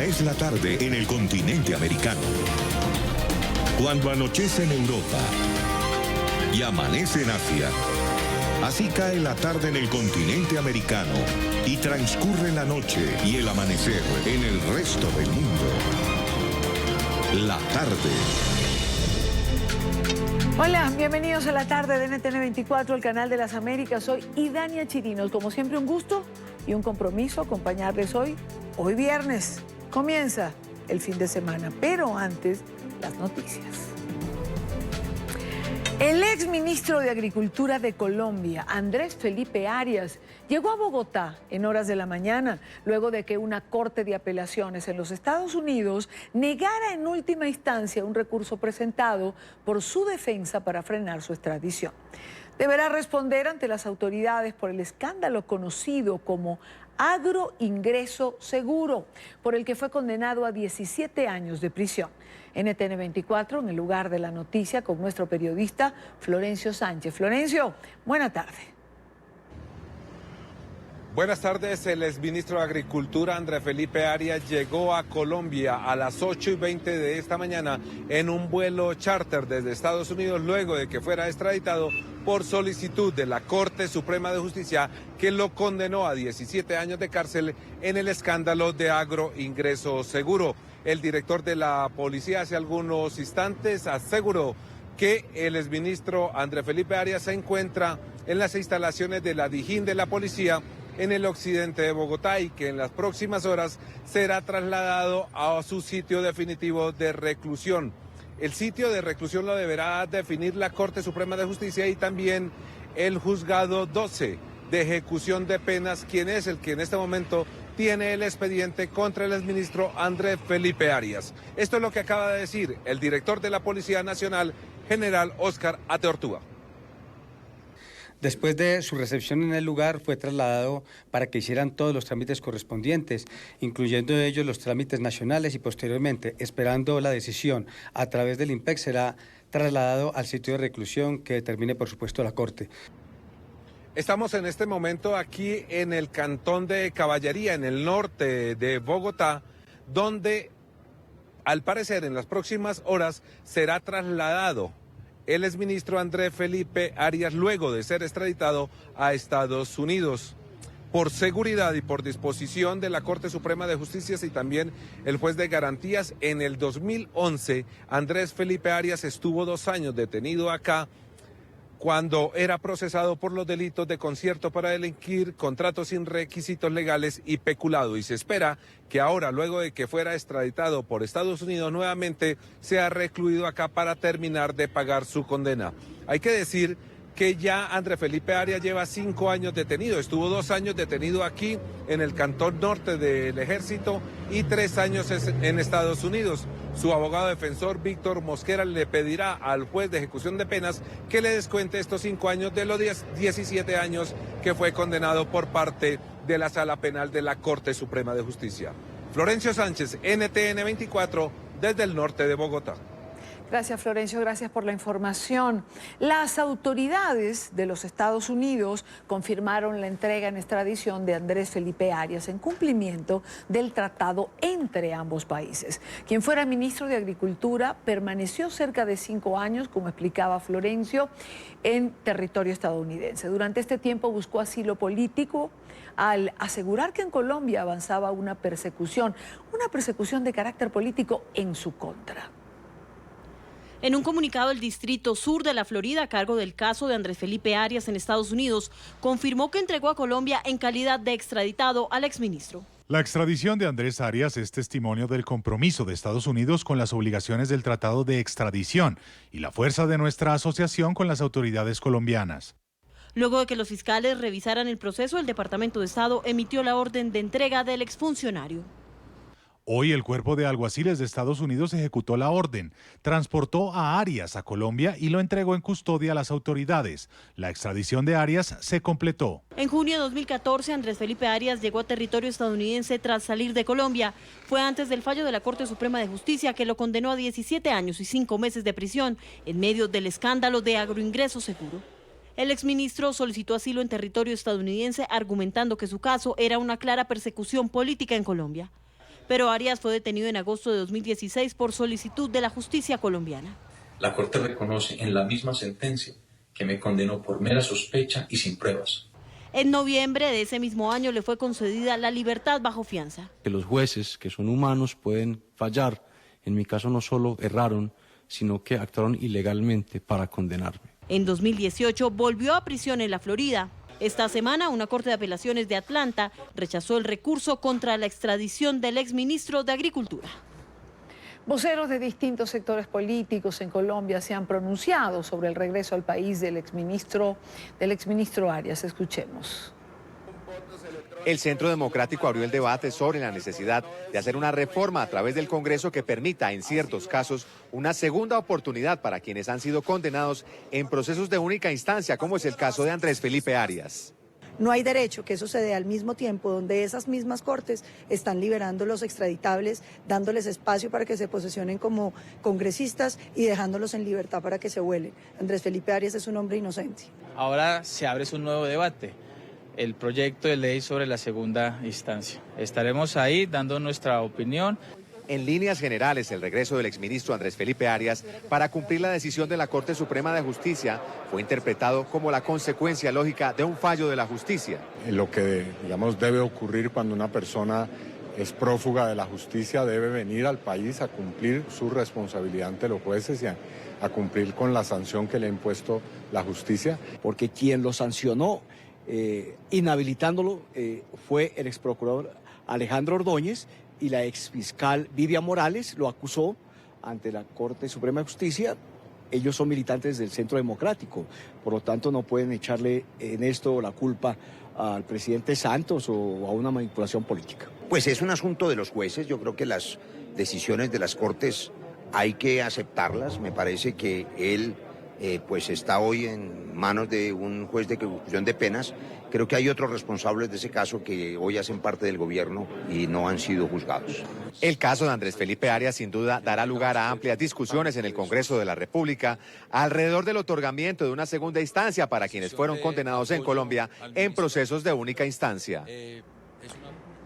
Esta es la tarde en el continente americano. Cuando anochece en Europa y amanece en Asia, así cae la tarde en el continente americano y transcurre la noche y el amanecer en el resto del mundo. La tarde. Hola, bienvenidos a la tarde de NTN 24, el canal de las Américas. Soy Idania Chirinos. Como siempre, un gusto y un compromiso acompañarles hoy viernes. Comienza el fin de semana, pero antes, las noticias. El exministro de Agricultura de Colombia, Andrés Felipe Arias, llegó a Bogotá en horas de la mañana, luego de que una corte de apelaciones en los Estados Unidos negara en última instancia un recurso presentado por su defensa para frenar su extradición. Deberá responder ante las autoridades por el escándalo conocido como agroingreso seguro, por el que fue condenado a 17 años de prisión. NTN 24, en el lugar de la noticia, con nuestro periodista Florencio Sánchez. Florencio, buena tarde. Buenas tardes. El exministro de Agricultura, Andrés Felipe Arias, llegó a Colombia a las 8:20 de esta mañana en un vuelo charter desde Estados Unidos, luego de que fuera extraditado por solicitud de la Corte Suprema de Justicia, que lo condenó a 17 años de cárcel en el escándalo de agroingreso seguro. El director de la policía hace algunos instantes aseguró que el exministro Andrés Felipe Arias se encuentra en las instalaciones de la Dijín de la policía en el occidente de Bogotá y que en las próximas horas será trasladado a su sitio definitivo de reclusión. El sitio de reclusión lo deberá definir la Corte Suprema de Justicia y también el Juzgado 12 de Ejecución de Penas, quien es el que en este momento tiene el expediente contra el exministro Andrés Felipe Arias. Esto es lo que acaba de decir el director de la Policía Nacional, general Óscar Ateortúa. Después de su recepción en el lugar, fue trasladado para que hicieran todos los trámites correspondientes, incluyendo ellos los trámites nacionales, y posteriormente, esperando la decisión a través del IMPEC, será trasladado al sitio de reclusión que determine, por supuesto, la Corte. Estamos en este momento aquí en el cantón de Caballería, en el norte de Bogotá, donde al parecer en las próximas horas será trasladado el exministro Andrés Felipe Arias luego de ser extraditado a Estados Unidos. Por seguridad y por disposición de la Corte Suprema de Justicia y también el juez de garantías, en el 2011 Andrés Felipe Arias estuvo 2 años detenido acá cuando era procesado por los delitos de concierto para delinquir, contratos sin requisitos legales y peculado. Y se espera que ahora, luego de que fuera extraditado por Estados Unidos nuevamente, sea recluido acá para terminar de pagar su condena. Hay que decir que ya Andrés Felipe Arias lleva 5 años detenido. Estuvo 2 años detenido aquí en el cantón norte del Ejército y 3 años en Estados Unidos. Su abogado defensor, Víctor Mosquera, le pedirá al juez de ejecución de penas que le descuente estos 5 años de los 17 años que fue condenado por parte de la Sala Penal de la Corte Suprema de Justicia. Florencio Sánchez, NTN 24, desde el norte de Bogotá. Gracias, Florencio, gracias por la información. Las autoridades de los Estados Unidos confirmaron la entrega en extradición de Andrés Felipe Arias en cumplimiento del tratado entre ambos países. Quien fuera ministro de Agricultura permaneció cerca de 5 años, como explicaba Florencio, en territorio estadounidense. Durante este tiempo buscó asilo político al asegurar que en Colombia avanzaba una persecución de carácter político en su contra. En un comunicado, el Distrito Sur de la Florida, a cargo del caso de Andrés Felipe Arias en Estados Unidos, confirmó que entregó a Colombia en calidad de extraditado al exministro. La extradición de Andrés Arias es testimonio del compromiso de Estados Unidos con las obligaciones del Tratado de Extradición y la fuerza de nuestra asociación con las autoridades colombianas. Luego de que los fiscales revisaran el proceso, el Departamento de Estado emitió la orden de entrega del exfuncionario. Hoy el Cuerpo de Alguaciles de Estados Unidos ejecutó la orden, transportó a Arias a Colombia y lo entregó en custodia a las autoridades. La extradición de Arias se completó. En junio de 2014, Andrés Felipe Arias llegó a territorio estadounidense tras salir de Colombia. Fue antes del fallo de la Corte Suprema de Justicia que lo condenó a 17 años y 5 meses de prisión en medio del escándalo de agroingreso seguro. El exministro solicitó asilo en territorio estadounidense argumentando que su caso era una clara persecución política en Colombia. pero Arias fue detenido en agosto de 2016 por solicitud de la justicia colombiana. La Corte reconoce en la misma sentencia que me condenó por mera sospecha y sin pruebas. En noviembre de ese mismo año le fue concedida la libertad bajo fianza. Que los jueces, que son humanos, pueden fallar. En mi caso no solo erraron, sino que actuaron ilegalmente para condenarme. En 2018 volvió a prisión en la Florida. Esta semana una corte de apelaciones de Atlanta rechazó el recurso contra la extradición del exministro de Agricultura. Voceros de distintos sectores políticos en Colombia se han pronunciado sobre el regreso al país del exministro Arias. Escuchemos. El Centro Democrático abrió el debate sobre la necesidad de hacer una reforma a través del Congreso que permita, en ciertos casos, una segunda oportunidad para quienes han sido condenados en procesos de única instancia, como es el caso de Andrés Felipe Arias. No hay derecho que eso se dé al mismo tiempo donde esas mismas cortes están liberando los extraditables, dándoles espacio para que se posesionen como congresistas y dejándolos en libertad para que se vuelen. Andrés Felipe Arias es un hombre inocente. Ahora se abre un nuevo debate, el proyecto de ley sobre la segunda instancia. Estaremos ahí dando nuestra opinión. En líneas generales, el regreso del exministro Andrés Felipe Arias para cumplir la decisión de la Corte Suprema de Justicia fue interpretado como la consecuencia lógica de un fallo de la justicia. Lo que, digamos, debe ocurrir cuando una persona es prófuga de la justicia debe venir al país a cumplir su responsabilidad ante los jueces y a cumplir con la sanción que le ha impuesto la justicia. Porque quien lo sancionó inhabilitándolo fue el exprocurador Alejandro Ordóñez, y la exfiscal Vivian Morales lo acusó ante la Corte Suprema de Justicia. Ellos son militantes del Centro Democrático, por lo tanto no pueden echarle en esto la culpa al presidente Santos o a una manipulación política. Pues es un asunto de los jueces, yo creo que las decisiones de las Cortes hay que aceptarlas, me parece que él pues está hoy en manos de un juez de ejecución de penas. Creo que hay otros responsables de ese caso que hoy hacen parte del gobierno y no han sido juzgados. El caso de Andrés Felipe Arias sin duda dará lugar a amplias discusiones en el Congreso de la República alrededor del otorgamiento de una segunda instancia para quienes fueron condenados en Colombia en procesos de única instancia.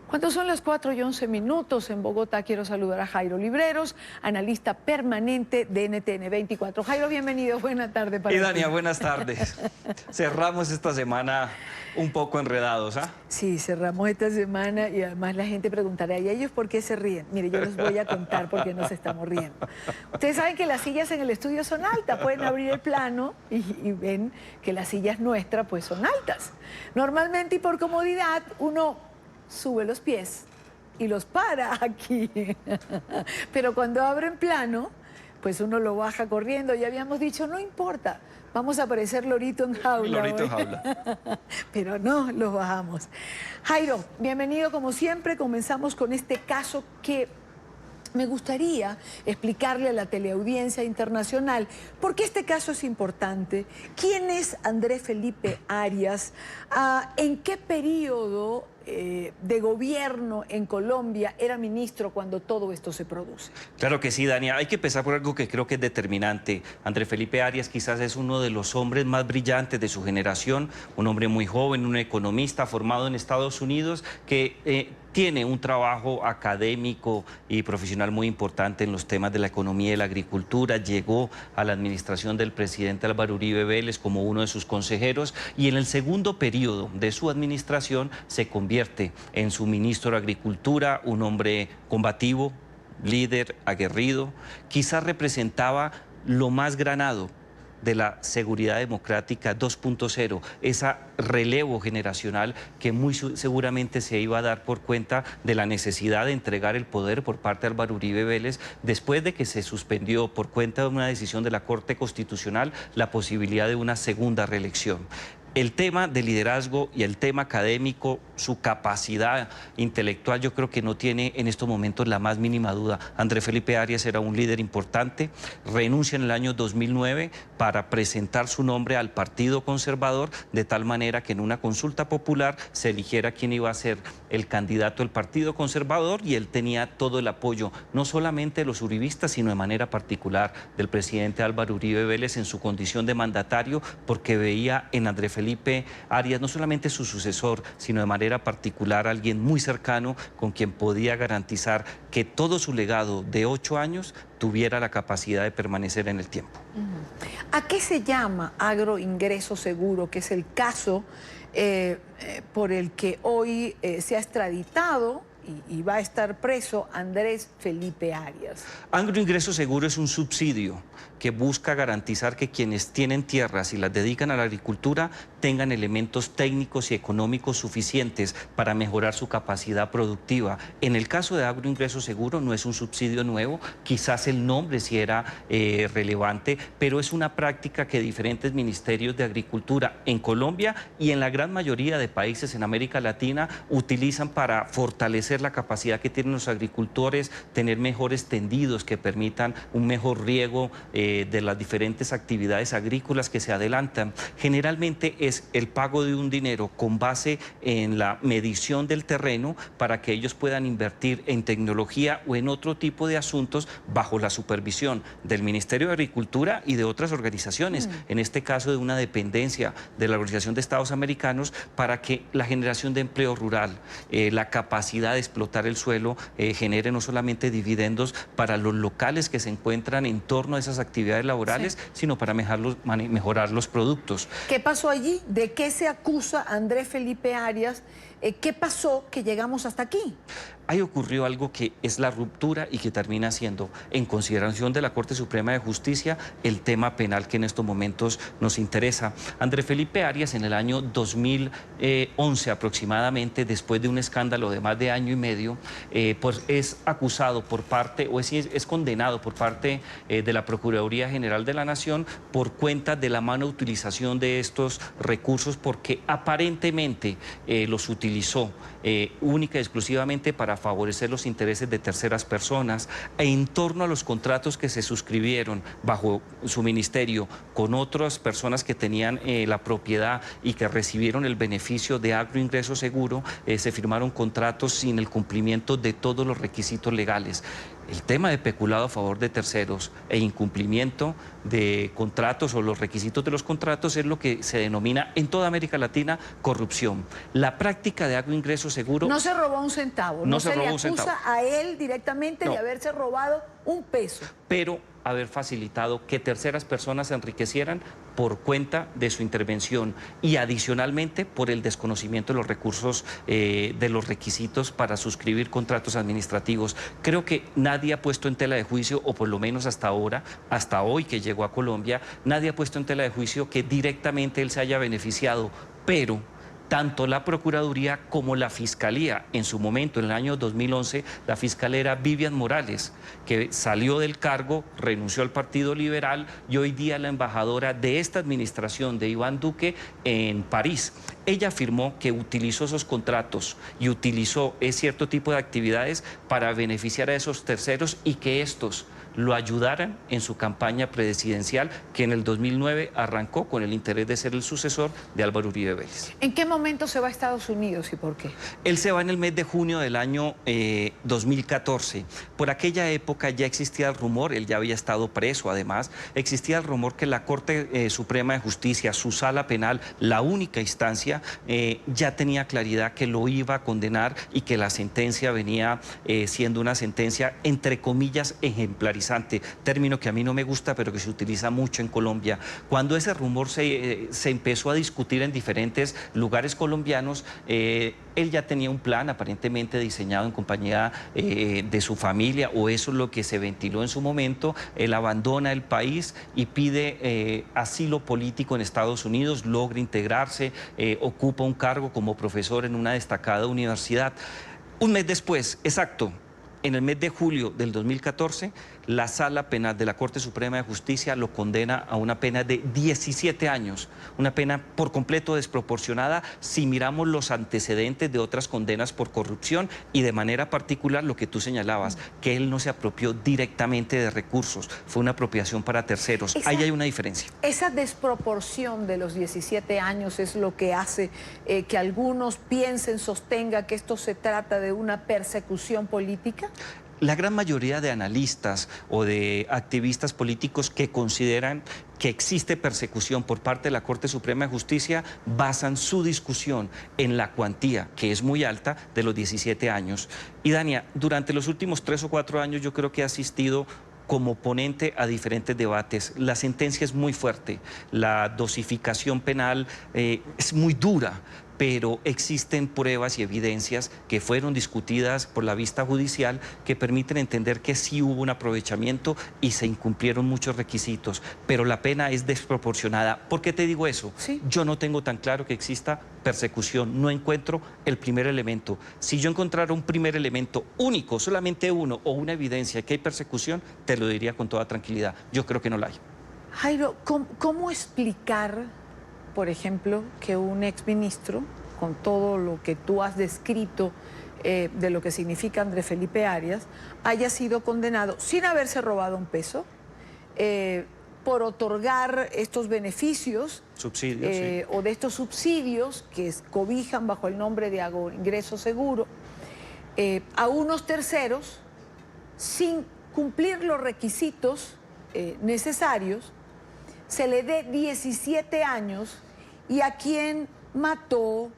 Cuando son las 4:11 en Bogotá, quiero saludar a Jairo Libreros, analista permanente de NTN 24. Jairo, bienvenido, buena tarde para ti. Y Dania, buenas tardes. Cerramos esta semana un poco enredados, ¿ah? Sí, cerramos esta semana y además la gente preguntará, ¿y ellos por qué se ríen? Mire, yo les voy a contar por qué nos estamos riendo. Ustedes saben que las sillas en el estudio son altas, pueden abrir el plano y ven que las sillas nuestras pues son altas. Normalmente y por comodidad uno sube los pies y los para aquí. Pero cuando abren plano, pues uno lo baja corriendo. Ya habíamos dicho, no importa, vamos a parecer lorito en jaula. Lorito en jaula. Pero no, los bajamos. Jairo, bienvenido como siempre. Comenzamos con este caso que me gustaría explicarle a la teleaudiencia internacional por qué este caso es importante. ¿Quién es Andrés Felipe Arias? ¿En qué periodo de gobierno en Colombia era ministro cuando todo esto se produce? Claro que sí, Dania. Hay que empezar por algo que creo que es determinante. Andrés Felipe Arias quizás es uno de los hombres más brillantes de su generación, un hombre muy joven, un economista formado en Estados Unidos que tiene un trabajo académico y profesional muy importante en los temas de la economía y la agricultura. Llegó a la administración del presidente Álvaro Uribe Vélez como uno de sus consejeros y en el segundo periodo de su administración se convierte en su ministro de Agricultura, un hombre combativo, líder, aguerrido. Quizás representaba lo más granado de la seguridad democrática 2.0, ese relevo generacional que muy seguramente se iba a dar por cuenta de la necesidad de entregar el poder por parte de Álvaro Uribe Vélez después de que se suspendió por cuenta de una decisión de la Corte Constitucional la posibilidad de una segunda reelección. El tema de liderazgo y el tema académico, su capacidad intelectual, yo creo que no tiene en estos momentos la más mínima duda. Andrés Felipe Arias era un líder importante, renuncia en el año 2009 para presentar su nombre al Partido Conservador, de tal manera que en una consulta popular se eligiera quién iba a ser el candidato del Partido Conservador y él tenía todo el apoyo, no solamente de los uribistas, sino de manera particular del presidente Álvaro Uribe Vélez en su condición de mandatario, porque veía en Andrés Felipe Felipe Arias, no solamente su sucesor, sino de manera particular alguien muy cercano con quien podía garantizar que todo su legado de 8 años tuviera la capacidad de permanecer en el tiempo. ¿A qué se llama agroingreso seguro, que es el caso por el que hoy se ha extraditado y va a estar preso Andrés Felipe Arias? Agroingreso seguro es un subsidio que busca garantizar que quienes tienen tierras y las dedican a la agricultura tengan elementos técnicos y económicos suficientes para mejorar su capacidad productiva. En el caso de agroingreso seguro no es un subsidio nuevo, quizás el nombre sí era relevante, pero es una práctica que diferentes ministerios de agricultura en Colombia y en la gran mayoría de países en América Latina utilizan para fortalecer la capacidad que tienen los agricultores, tener mejores tendidos que permitan un mejor riego de las diferentes actividades agrícolas que se adelantan. Generalmente es el pago de un dinero con base en la medición del terreno para que ellos puedan invertir en tecnología o en otro tipo de asuntos bajo la supervisión del Ministerio de Agricultura y de otras organizaciones, en este caso de una dependencia de la Organización de Estados Americanos, para que la generación de empleo rural, la capacidad de explotar el suelo genere no solamente dividendos para los locales que se encuentran en torno a esas actividades laborales, sino para mejorar los productos. ¿Qué pasó allí? ¿De qué se acusa a Andrés Felipe Arias? ¿Qué pasó que llegamos hasta aquí? Ahí ocurrió algo que es la ruptura y que termina siendo, en consideración de la Corte Suprema de Justicia, el tema penal que en estos momentos nos interesa. Andrés Felipe Arias, en el año 2011 aproximadamente, después de un escándalo de más de año y medio, pues es acusado por parte, o es condenado por parte de la Procuraduría General de la Nación por cuenta de la mala utilización de estos recursos, porque aparentemente los utilizó única y exclusivamente para favorecer los intereses de terceras personas en torno a los contratos que se suscribieron bajo su ministerio con otras personas que tenían la propiedad y que recibieron el beneficio de agroingreso seguro. Se firmaron contratos sin el cumplimiento de todos los requisitos legales. El tema de peculado a favor de terceros e incumplimiento de contratos o los requisitos de los contratos es lo que se denomina en toda América Latina corrupción. La práctica de agroingreso seguro... No se robó un centavo, no se le acusa a él directamente de haberse robado un peso. Pero haber facilitado que terceras personas se enriquecieran por cuenta de su intervención y adicionalmente por el desconocimiento de los recursos, de los requisitos para suscribir contratos administrativos. Creo que nadie ha puesto en tela de juicio, o por lo menos hasta ahora, hasta hoy que llegó a Colombia, nadie ha puesto en tela de juicio que directamente él se haya beneficiado, pero tanto la Procuraduría como la Fiscalía, en su momento, en el año 2011, la fiscal era Vivian Morales, que salió del cargo, renunció al Partido Liberal y hoy día la embajadora de esta administración de Iván Duque en París. Ella afirmó que utilizó esos contratos y utilizó cierto tipo de actividades para beneficiar a esos terceros y que estos lo ayudaran en su campaña presidencial, que en el 2009 arrancó con el interés de ser el sucesor de Álvaro Uribe Vélez. ¿En qué momento se va a Estados Unidos y por qué? Él se va en el mes de junio del año 2014. Por aquella época ya existía el rumor, él ya había estado preso además, existía el rumor que la Corte Suprema de Justicia, su sala penal, la única instancia, ya tenía claridad que lo iba a condenar y que la sentencia venía siendo una sentencia entre comillas ejemplarizante, término que a mí no me gusta pero que se utiliza mucho en Colombia. Cuando ese rumor se empezó a discutir en diferentes lugares colombianos, él ya tenía un plan aparentemente diseñado en compañía de su familia, o eso es lo que se ventiló en su momento. Él abandona el país y pide asilo político en Estados Unidos, logra integrarse, ocupa un cargo como profesor en una destacada universidad. Un mes después, exacto, en el mes de julio del 2014, la Sala Penal de la Corte Suprema de Justicia lo condena a una pena de 17 años, una pena por completo desproporcionada si miramos los antecedentes de otras condenas por corrupción y de manera particular lo que tú señalabas, que él no se apropió directamente de recursos, fue una apropiación para terceros. Ahí hay una diferencia. Esa desproporción de los 17 años es lo que hace que algunos piensen, sostenga que esto se trata de una persecución política. la gran mayoría de analistas o de activistas políticos que consideran que existe persecución por parte de la Corte Suprema de Justicia basan su discusión en la cuantía, que es muy alta, de los 17 años. Y Dania, durante los últimos 3 o 4 años yo creo que he asistido como ponente a diferentes debates. La sentencia es muy fuerte, la dosificación penal es muy dura, pero existen pruebas y evidencias que fueron discutidas por la vista judicial que permiten entender que sí hubo un aprovechamiento y se incumplieron muchos requisitos, pero la pena es desproporcionada. ¿Por qué te digo eso? Sí. Yo no tengo tan claro que exista persecución, no encuentro el primer elemento. Si yo encontrara un primer elemento único, solamente uno, o una evidencia de que hay persecución, te lo diría con toda tranquilidad. Yo creo que no la hay. Jairo, ¿cómo explicar, por ejemplo, que un exministro, con todo lo que tú has descrito de lo que significa Andrés Felipe Arias, haya sido condenado sin haberse robado un peso, por otorgar estos beneficios subsidios, sí, o de estos subsidios que cobijan bajo el nombre de ingreso seguro a unos terceros sin cumplir los requisitos necesarios? Se le dé 17 años y a quien mató,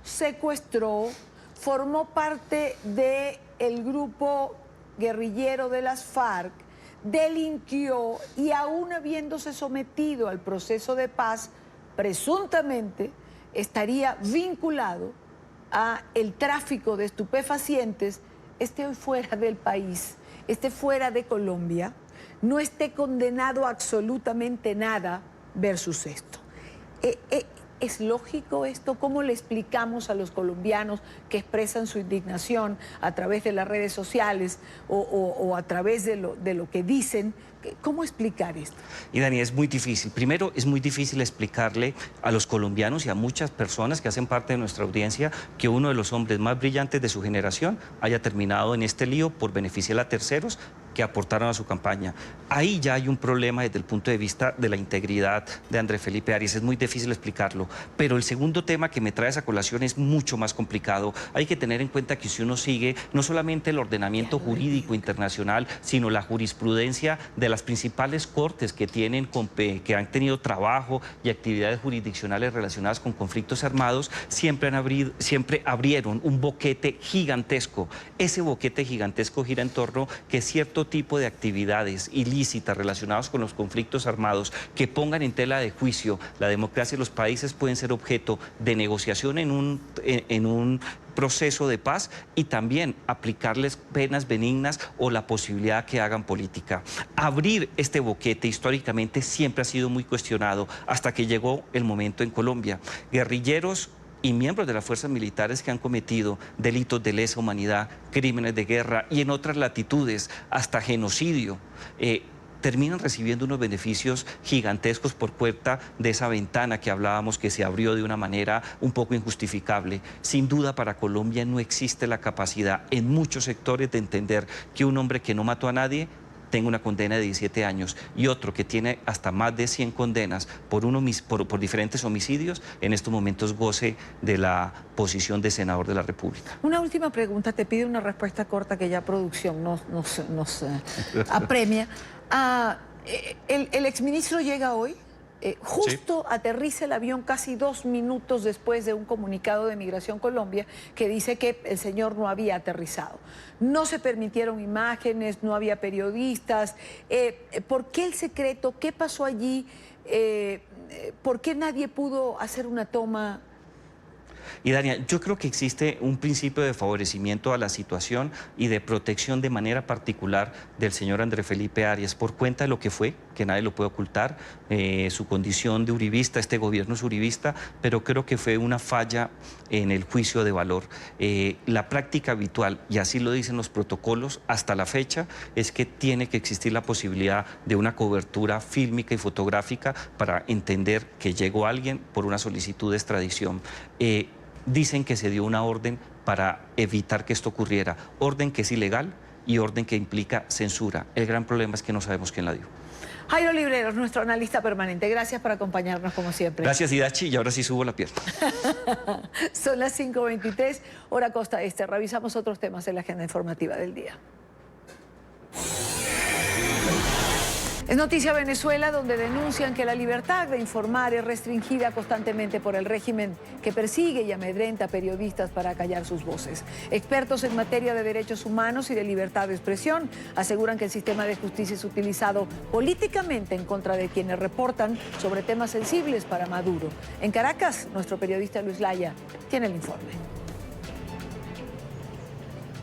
secuestró, formó parte del grupo guerrillero de las FARC, delinquió y aún habiéndose sometido al proceso de paz, presuntamente estaría vinculado a el tráfico de estupefacientes, esté hoy fuera del país, esté fuera de Colombia, no esté condenado a absolutamente nada versus esto. ¿Es lógico esto? ¿Cómo le explicamos a los colombianos que expresan su indignación a través de las redes sociales o a través de lo que dicen? ¿Cómo explicar esto? Y Dani, es muy difícil. Primero, es muy difícil explicarle a los colombianos y a muchas personas que hacen parte de nuestra audiencia que uno de los hombres más brillantes de su generación haya terminado en este lío por beneficiar a terceros que aportaron a su campaña. Ahí ya hay un problema desde el punto de vista de la integridad de Andrés Felipe Arias. Es muy difícil explicarlo. Pero el segundo tema que me trae a colación es mucho más complicado. Hay que tener en cuenta que si uno sigue no solamente el ordenamiento jurídico internacional, sino la jurisprudencia de las principales cortes que han tenido trabajo y actividades jurisdiccionales relacionadas con conflictos armados, siempre abrieron un boquete gigantesco. Ese boquete gigantesco gira en torno que cierto tipo de actividades ilícitas relacionadas con los conflictos armados que pongan en tela de juicio la democracia de los países pueden ser objeto de negociación en un proceso de paz y también aplicarles penas benignas o la posibilidad que hagan política. Abrir este boquete históricamente siempre ha sido muy cuestionado hasta que llegó el momento en Colombia. Guerrilleros y miembros de las fuerzas militares que han cometido delitos de lesa humanidad, crímenes de guerra y en otras latitudes, hasta genocidio, terminan recibiendo unos beneficios gigantescos por cuenta de esa ventana que hablábamos que se abrió de una manera un poco injustificable. Sin duda para Colombia no existe la capacidad en muchos sectores de entender que un hombre que no mató a nadie tenga una condena de 17 años y otro que tiene hasta más de 100 condenas por diferentes homicidios, en estos momentos goce de la posición de senador de la República. Una última pregunta, te pido una respuesta corta que ya producción nos apremia. El exministro llega hoy, justo sí. Aterriza el avión casi 2 minutos después de un comunicado de Migración Colombia que dice que el señor no había aterrizado. No se permitieron imágenes, no había periodistas. ¿Por qué el secreto? ¿Qué pasó allí? ¿Por qué nadie pudo hacer una toma? Y Dania, yo creo que existe un principio de favorecimiento a la situación y de protección de manera particular del señor Andrés Felipe Arias por cuenta de lo que fue, que nadie lo puede ocultar, su condición de uribista, este gobierno es uribista, pero creo que fue una falla en el juicio de valor. La práctica habitual, y así lo dicen los protocolos hasta la fecha, es que tiene que existir la posibilidad de una cobertura fílmica y fotográfica para entender que llegó alguien por una solicitud de extradición. Dicen que se dio una orden para evitar que esto ocurriera, orden que es ilegal y orden que implica censura. El gran problema es que no sabemos quién la dio. Jairo Libreros, nuestro analista permanente, gracias por acompañarnos como siempre. Gracias, Idachi, y ahora sí subo la pierna. Son las 5:23, hora costa este. Revisamos otros temas en la agenda informativa del día. Es noticia Venezuela, donde denuncian que la libertad de informar es restringida constantemente por el régimen que persigue y amedrenta a periodistas para callar sus voces. Expertos en materia de derechos humanos y de libertad de expresión aseguran que el sistema de justicia es utilizado políticamente en contra de quienes reportan sobre temas sensibles para Maduro. En Caracas, nuestro periodista Luis Laya tiene el informe.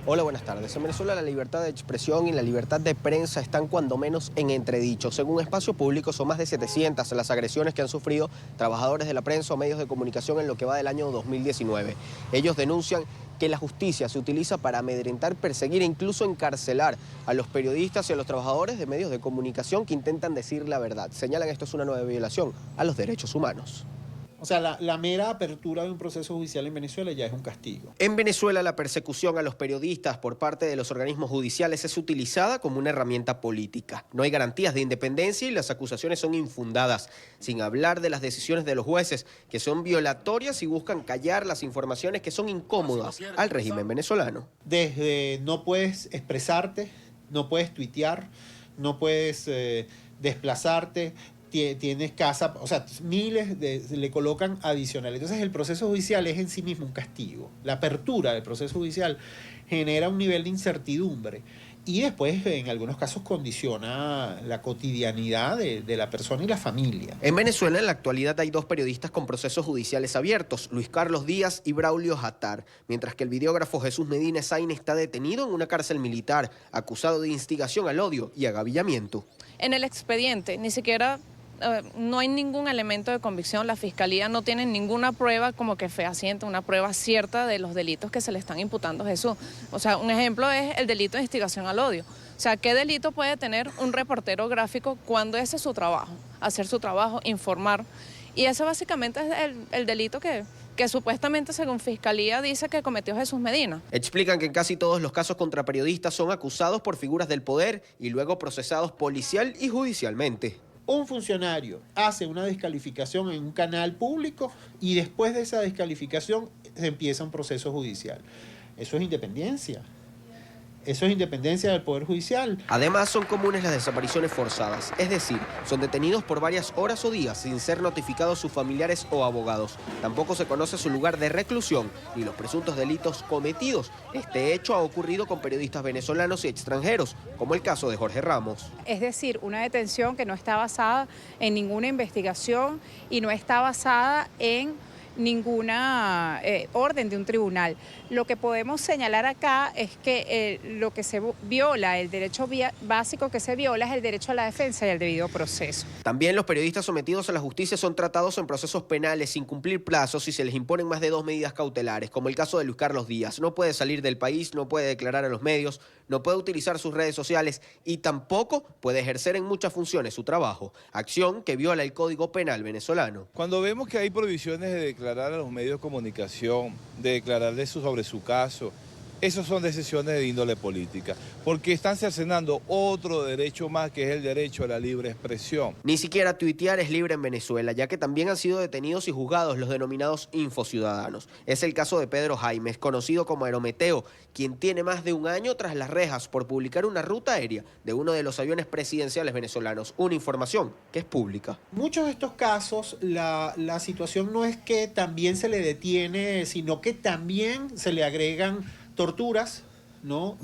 Hola, buenas tardes. En Venezuela la libertad de expresión y la libertad de prensa están cuando menos en entredicho. Según Espacio Público, son más de 700 las agresiones que han sufrido trabajadores de la prensa o medios de comunicación en lo que va del año 2019. Ellos denuncian que la justicia se utiliza para amedrentar, perseguir e incluso encarcelar a los periodistas y a los trabajadores de medios de comunicación que intentan decir la verdad. Señalan esto es una nueva violación a los derechos humanos. O sea, la mera apertura de un proceso judicial en Venezuela ya es un castigo. En Venezuela, la persecución a los periodistas por parte de los organismos judiciales es utilizada como una herramienta política. No hay garantías de independencia y las acusaciones son infundadas, sin hablar de las decisiones de los jueces, que son violatorias y buscan callar las informaciones que son incómodas al régimen venezolano. Desde no puedes expresarte, no puedes tuitear, no puedes desplazarte, tienes casa, o sea, le colocan adicional. Entonces el proceso judicial es en sí mismo un castigo. La apertura del proceso judicial genera un nivel de incertidumbre y después en algunos casos condiciona la cotidianidad de la persona y la familia. En Venezuela en la actualidad hay 2 periodistas con procesos judiciales abiertos, Luis Carlos Díaz y Braulio Jatar, mientras que el videógrafo Jesús Medina Sainz está detenido en una cárcel militar, acusado de instigación al odio y agavillamiento. En el expediente ni siquiera no hay ningún elemento de convicción, la Fiscalía no tiene ninguna prueba como que fehaciente, una prueba cierta de los delitos que se le están imputando a Jesús. O sea, un ejemplo es el delito de instigación al odio. O sea, ¿qué delito puede tener un reportero gráfico cuando ese es su trabajo? Hacer su trabajo, informar. Y ese básicamente es el delito que supuestamente, según Fiscalía, dice que cometió Jesús Medina. Explican que en casi todos los casos contra periodistas son acusados por figuras del poder y luego procesados policial y judicialmente. Un funcionario hace una descalificación en un canal público y después de esa descalificación se empieza un proceso judicial. Eso es independencia. Eso es independencia del Poder Judicial. Además, son comunes las desapariciones forzadas, es decir, son detenidos por varias horas o días sin ser notificados sus familiares o abogados. Tampoco se conoce su lugar de reclusión ni los presuntos delitos cometidos. Este hecho ha ocurrido con periodistas venezolanos y extranjeros, como el caso de Jorge Ramos. Es decir, una detención que no está basada en ninguna investigación y no está basada en ninguna orden de un tribunal. Lo que podemos señalar acá es que lo que se viola, el derecho básico que se viola es el derecho a la defensa y al debido proceso. También los periodistas sometidos a la justicia son tratados en procesos penales sin cumplir plazos y se les imponen más de 2 medidas cautelares, como el caso de Luis Carlos Díaz. No puede salir del país, no puede declarar a los medios, no puede utilizar sus redes sociales y tampoco puede ejercer en muchas funciones su trabajo, acción que viola el Código Penal venezolano. Cuando vemos que hay prohibiciones de declarar a los medios de comunicación, de declarar sobre su caso, esas son decisiones de índole política, porque están cercenando otro derecho más, que es el derecho a la libre expresión. Ni siquiera tuitear es libre en Venezuela, ya que también han sido detenidos y juzgados los denominados infociudadanos. Es el caso de Pedro Jaimes, conocido como Aerometeo, quien tiene más de un año tras las rejas por publicar una ruta aérea de uno de los aviones presidenciales venezolanos, una información que es pública. Muchos de estos casos, la situación no es que también se le detiene, sino que también se le agregan torturas, ¿no?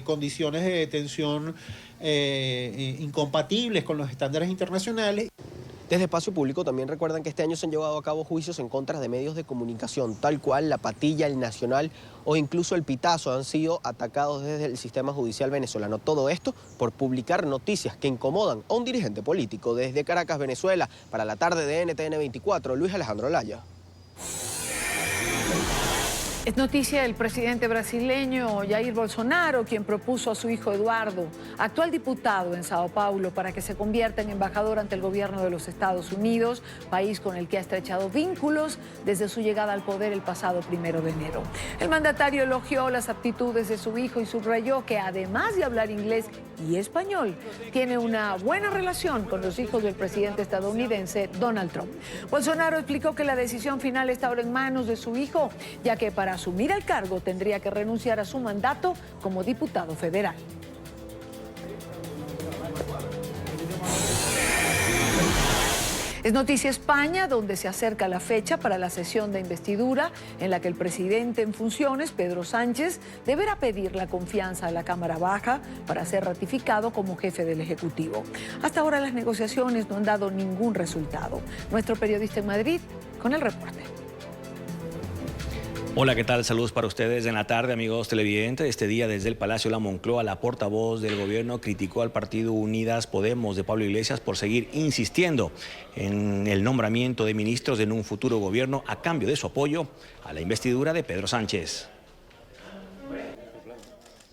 Condiciones de detención incompatibles con los estándares internacionales. Desde Espacio Público también recuerdan que este año se han llevado a cabo juicios en contra de medios de comunicación, tal cual La Patilla, El Nacional o incluso El Pitazo han sido atacados desde el sistema judicial venezolano. Todo esto por publicar noticias que incomodan a un dirigente político. Desde Caracas, Venezuela, para la tarde de NTN 24, Luis Alejandro Laya. Es noticia del presidente brasileño Jair Bolsonaro, quien propuso a su hijo Eduardo, actual diputado en Sao Paulo, para que se convierta en embajador ante el gobierno de los Estados Unidos, país con el que ha estrechado vínculos desde su llegada al poder el pasado 1 de enero. El mandatario elogió las aptitudes de su hijo y subrayó que además de hablar inglés y español, tiene una buena relación con los hijos del presidente estadounidense Donald Trump. Bolsonaro explicó que la decisión final está ahora en manos de su hijo, ya que para asumir el cargo tendría que renunciar a su mandato como diputado federal. Es noticia España, donde se acerca la fecha para la sesión de investidura en la que el presidente en funciones, Pedro Sánchez, deberá pedir la confianza a la Cámara Baja para ser ratificado como jefe del Ejecutivo. Hasta ahora las negociaciones no han dado ningún resultado. Nuestro periodista en Madrid con el reporte. Hola, ¿qué tal? Saludos para ustedes en la tarde, amigos televidentes. Este día desde el Palacio de la Moncloa, la portavoz del gobierno criticó al partido Unidas Podemos de Pablo Iglesias por seguir insistiendo en el nombramiento de ministros en un futuro gobierno a cambio de su apoyo a la investidura de Pedro Sánchez.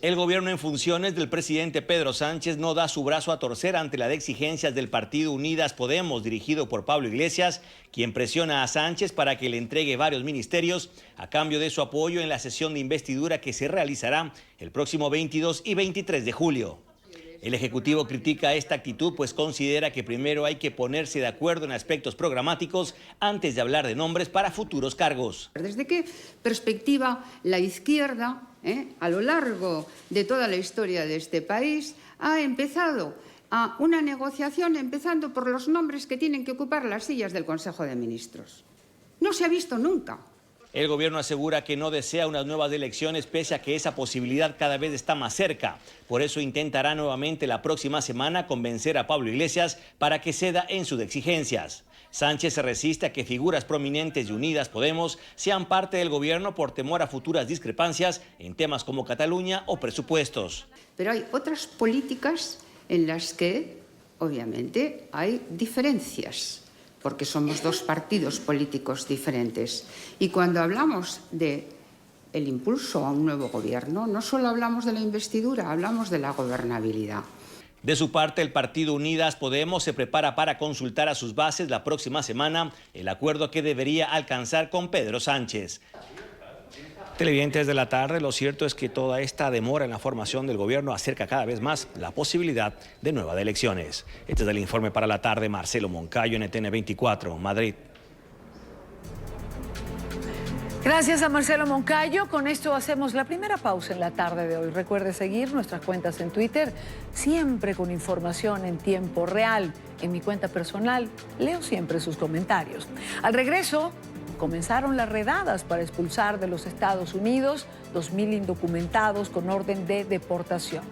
El gobierno en funciones del presidente Pedro Sánchez no da su brazo a torcer ante las exigencias del partido Unidas Podemos, dirigido por Pablo Iglesias, quien presiona a Sánchez para que le entregue varios ministerios a cambio de su apoyo en la sesión de investidura que se realizará el próximo 22 y 23 de julio. El Ejecutivo critica esta actitud, pues considera que primero hay que ponerse de acuerdo en aspectos programáticos antes de hablar de nombres para futuros cargos. ¿Desde qué perspectiva la izquierda, a lo largo de toda la historia de este país, ha empezado a una negociación empezando por los nombres que tienen que ocupar las sillas del Consejo de Ministros? No se ha visto nunca. El gobierno asegura que no desea unas nuevas elecciones pese a que esa posibilidad cada vez está más cerca. Por eso intentará nuevamente la próxima semana convencer a Pablo Iglesias para que ceda en sus exigencias. Sánchez se resiste a que figuras prominentes de Unidas Podemos sean parte del gobierno por temor a futuras discrepancias en temas como Cataluña o presupuestos. Pero hay otras políticas en las que, obviamente, hay diferencias, porque somos dos partidos políticos diferentes. Y cuando hablamos de el impulso a un nuevo gobierno, no solo hablamos de la investidura, hablamos de la gobernabilidad. De su parte, el partido Unidas Podemos se prepara para consultar a sus bases la próxima semana el acuerdo que debería alcanzar con Pedro Sánchez. Televidentes de la tarde, lo cierto es que toda esta demora en la formación del gobierno acerca cada vez más la posibilidad de nuevas elecciones. Este es el informe para la tarde. Marcelo Moncayo, NTN 24, Madrid. Gracias a Marcelo Moncayo. Con esto hacemos la primera pausa en la tarde de hoy. Recuerde seguir nuestras cuentas en Twitter, siempre con información en tiempo real. En mi cuenta personal, leo siempre sus comentarios. Al regreso, comenzaron las redadas para expulsar de los Estados Unidos 2.000 indocumentados con orden de deportación.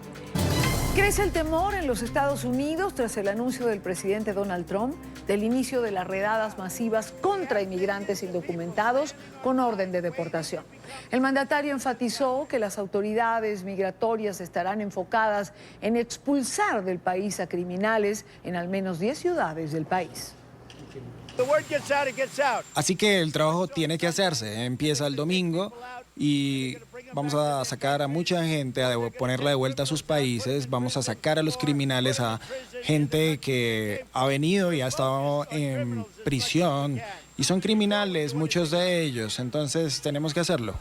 Crece el temor en los Estados Unidos tras el anuncio del presidente Donald Trump del inicio de las redadas masivas contra inmigrantes indocumentados con orden de deportación. El mandatario enfatizó que las autoridades migratorias estarán enfocadas en expulsar del país a criminales en al menos 10 ciudades del país. Así que el trabajo tiene que hacerse. Empieza el domingo y vamos a sacar a mucha gente, a ponerla de vuelta a sus países. Vamos a sacar a los criminales, a gente que ha venido y ha estado en prisión y son criminales, muchos de ellos. Entonces tenemos que hacerlo.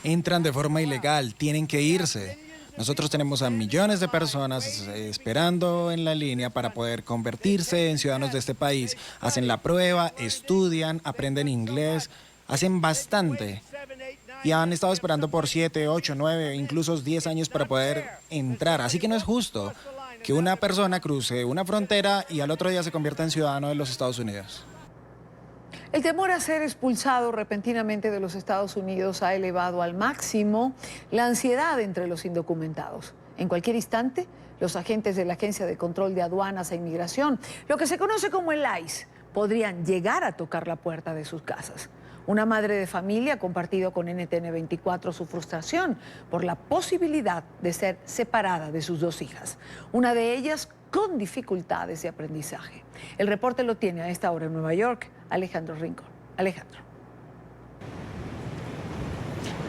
Entran de forma ilegal, tienen que irse. Nosotros tenemos a millones de personas esperando en la línea para poder convertirse en ciudadanos de este país. Hacen la prueba, estudian, aprenden inglés, hacen bastante. Y han estado esperando por 7, 8, 9, incluso 10 años para poder entrar. Así que no es justo que una persona cruce una frontera y al otro día se convierta en ciudadano de los Estados Unidos. El temor a ser expulsado repentinamente de los Estados Unidos ha elevado al máximo la ansiedad entre los indocumentados. En cualquier instante, los agentes de la Agencia de Control de Aduanas e Inmigración, lo que se conoce como el ICE, podrían llegar a tocar la puerta de sus casas. Una madre de familia ha compartido con NTN 24 su frustración por la posibilidad de ser separada de sus 2 hijas, una de ellas con dificultades de aprendizaje. El reporte lo tiene a esta hora en Nueva York Alejandro Rincón. Alejandro.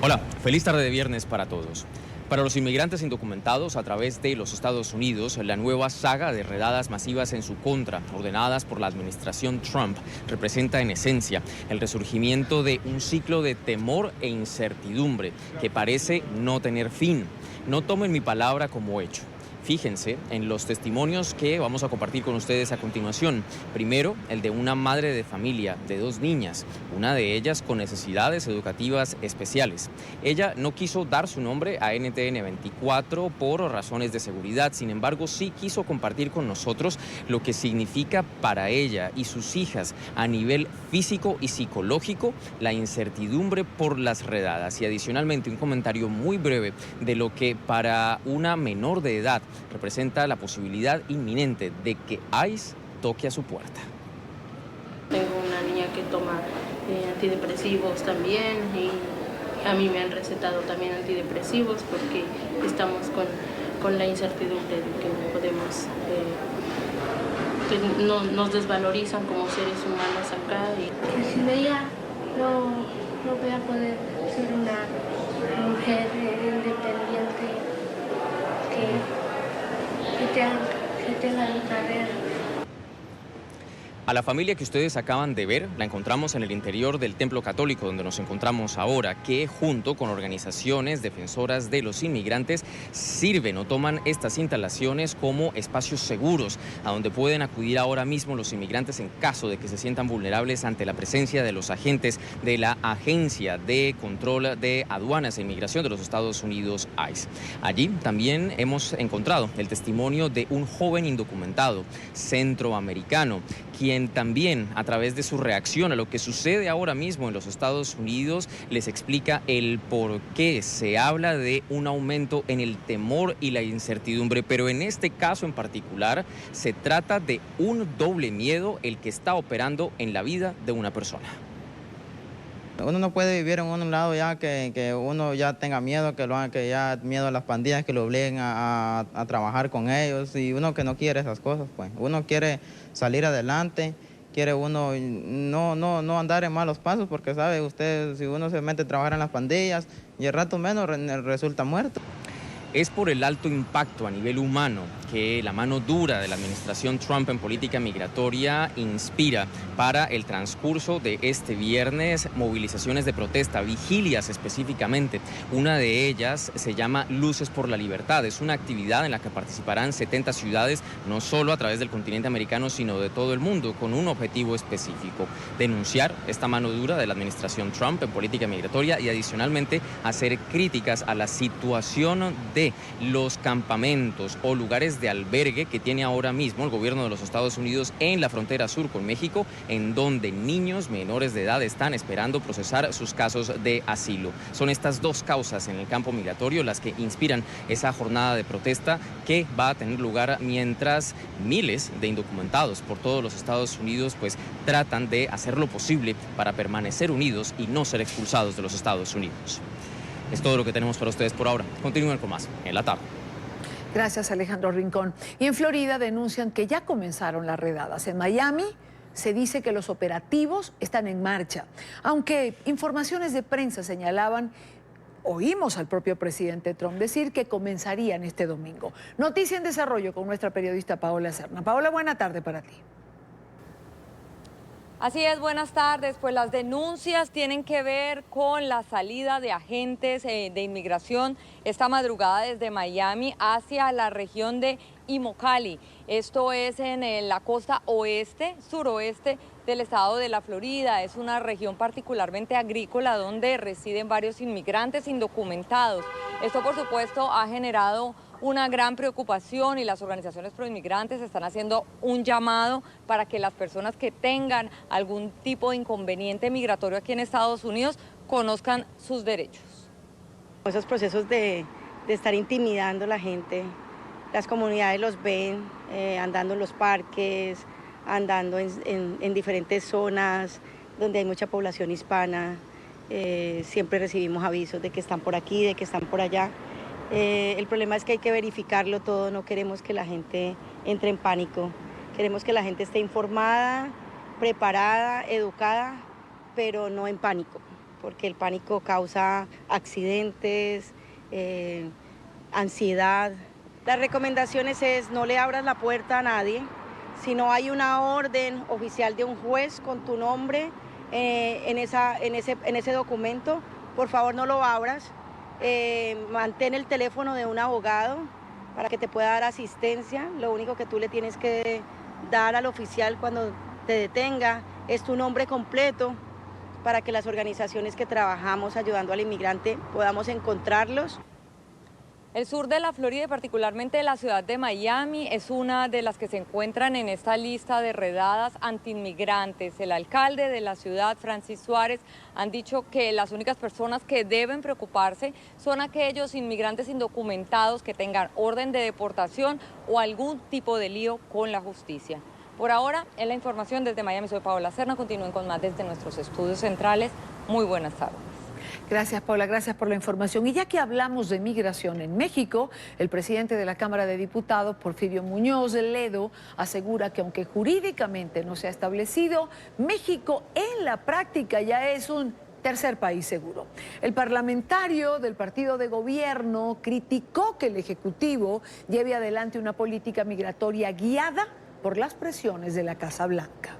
Hola, feliz tarde de viernes para todos. Para los inmigrantes indocumentados a través de los Estados Unidos, la nueva saga de redadas masivas en su contra, ordenadas por la administración Trump, representa en esencia el resurgimiento de un ciclo de temor e incertidumbre que parece no tener fin. No tomen mi palabra como hecho. Fíjense en los testimonios que vamos a compartir con ustedes a continuación. Primero, el de una madre de familia de 2 niñas, una de ellas con necesidades educativas especiales. Ella no quiso dar su nombre a NTN 24 por razones de seguridad, sin embargo sí quiso compartir con nosotros lo que significa para ella y sus hijas a nivel físico y psicológico la incertidumbre por las redadas, y adicionalmente un comentario muy breve de lo que para una menor de edad representa la posibilidad inminente de que ICE toque a su puerta. Tengo una niña que toma antidepresivos también, y a mí me han recetado también antidepresivos porque estamos con la incertidumbre de que no podemos, que nos desvalorizan como seres humanos acá. Que si ella no voy a poder ser una mujer independiente que tenga mi carrera. A la familia que ustedes acaban de ver la encontramos en el interior del Templo Católico donde nos encontramos ahora, que junto con organizaciones defensoras de los inmigrantes sirven o toman estas instalaciones como espacios seguros a donde pueden acudir ahora mismo los inmigrantes en caso de que se sientan vulnerables ante la presencia de los agentes de la Agencia de Control de Aduanas e Inmigración de los Estados Unidos, ICE. Allí también hemos encontrado el testimonio de un joven indocumentado centroamericano, quien también a través de su reacción a lo que sucede ahora mismo en los Estados Unidos les explica el por qué se habla de un aumento en el temor y la incertidumbre, pero en este caso en particular se trata de un doble miedo el que está operando en la vida de una persona. Uno no puede vivir en un lado ya que uno ya tenga miedo, que ya miedo a las pandillas, que lo obliguen a trabajar con ellos, y uno que no quiere esas cosas, pues. Uno quiere salir adelante, quiere uno no andar en malos pasos, porque sabe usted, si uno se mete a trabajar en las pandillas, y el rato menos resulta muerto. Es por el alto impacto a nivel humano que la mano dura de la administración Trump en política migratoria inspira para el transcurso de este viernes movilizaciones de protesta, vigilias específicamente. Una de ellas se llama Luces por la Libertad. Es una actividad en la que participarán 70 ciudades, no solo a través del continente americano, sino de todo el mundo, con un objetivo específico: denunciar esta mano dura de la administración Trump en política migratoria y adicionalmente hacer críticas a la situación de los campamentos o lugares de albergue que tiene ahora mismo el gobierno de los Estados Unidos en la frontera sur con México, en donde niños menores de edad están esperando procesar sus casos de asilo. Son estas dos causas en el campo migratorio las que inspiran esa jornada de protesta que va a tener lugar mientras miles de indocumentados por todos los Estados Unidos pues tratan de hacer lo posible para permanecer unidos y no ser expulsados de los Estados Unidos. Es todo lo que tenemos para ustedes por ahora. Continúen con más en la tarde. Gracias, Alejandro Rincón. Y en Florida denuncian que ya comenzaron las redadas. En Miami se dice que los operativos están en marcha, aunque informaciones de prensa señalaban, oímos al propio presidente Trump decir que comenzarían este domingo. Noticia en desarrollo con nuestra periodista Paola Serna. Paola, buena tarde para ti. Así es, buenas tardes. Pues las denuncias tienen que ver con la salida de agentes de inmigración esta madrugada desde Miami hacia la región de Immokalee. Esto es en la costa oeste, suroeste del estado de la Florida. Es una región particularmente agrícola donde residen varios inmigrantes indocumentados. Esto, por supuesto, ha generado una gran preocupación y las organizaciones proinmigrantes están haciendo un llamado para que las personas que tengan algún tipo de inconveniente migratorio aquí en Estados Unidos conozcan sus derechos. Esos procesos de estar intimidando a la gente, las comunidades los ven andando en los parques, andando en diferentes zonas donde hay mucha población hispana. Siempre recibimos avisos de que están por aquí, de que están por allá. El problema es que hay que verificarlo todo, no queremos que la gente entre en pánico, queremos que la gente esté informada, preparada, educada, pero no en pánico, porque el pánico causa accidentes, ansiedad. Las recomendaciones es no le abras la puerta a nadie, si no hay una orden oficial de un juez con tu nombre en ese documento, por favor no lo abras. Mantén el teléfono de un abogado para que te pueda dar asistencia. Lo único que tú le tienes que dar al oficial cuando te detenga es tu nombre completo, para que las organizaciones que trabajamos ayudando al inmigrante podamos encontrarlos. El sur de la Florida y particularmente la ciudad de Miami es una de las que se encuentran en esta lista de redadas antiinmigrantes. El alcalde de la ciudad, Francis Suárez, han dicho que las únicas personas que deben preocuparse son aquellos inmigrantes indocumentados que tengan orden de deportación o algún tipo de lío con la justicia. Por ahora, en la información desde Miami, soy Paola Serna. Continúen con más desde nuestros estudios centrales. Muy buenas tardes. Gracias, Paula, gracias por la información. Y ya que hablamos de migración en México, el presidente de la Cámara de Diputados, Porfirio Muñoz Ledo, asegura que aunque jurídicamente no se ha establecido, México en la práctica ya es un tercer país seguro. El parlamentario del partido de gobierno criticó que el Ejecutivo lleve adelante una política migratoria guiada por las presiones de la Casa Blanca.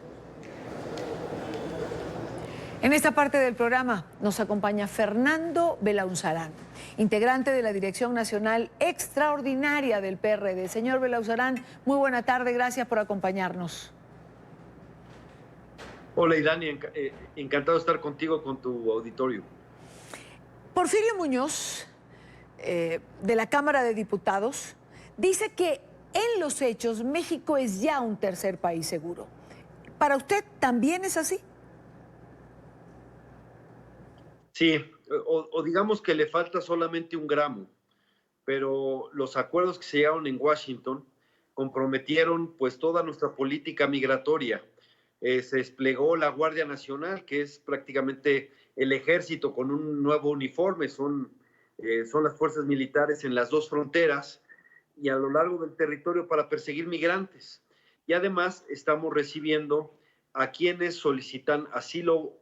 En esta parte del programa nos acompaña Fernando Belauzarán, integrante de la Dirección Nacional Extraordinaria del PRD. Señor Belauzarán, muy buena tarde, gracias por acompañarnos. Hola, Idani, encantado de estar contigo, con tu auditorio. Porfirio Muñoz, de la Cámara de Diputados, dice que en los hechos México es ya un tercer país seguro. ¿Para usted también es así? Sí, o digamos que le falta solamente un gramo, pero los acuerdos que se llegaron en Washington comprometieron pues toda nuestra política migratoria. Se desplegó la Guardia Nacional, que es prácticamente el ejército con un nuevo uniforme, son las fuerzas militares en las dos fronteras y a lo largo del territorio para perseguir migrantes. Y además estamos recibiendo a quienes solicitan asilo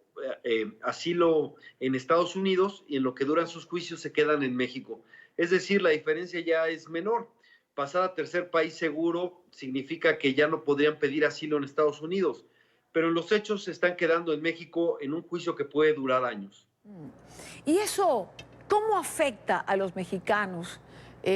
en Estados Unidos y en lo que duran sus juicios se quedan en México. Es decir, la diferencia ya es menor. Pasar a tercer país seguro significa que ya no podrían pedir asilo en Estados Unidos, pero en los hechos se están quedando en México en un juicio que puede durar años. ¿Y eso cómo afecta a los mexicanos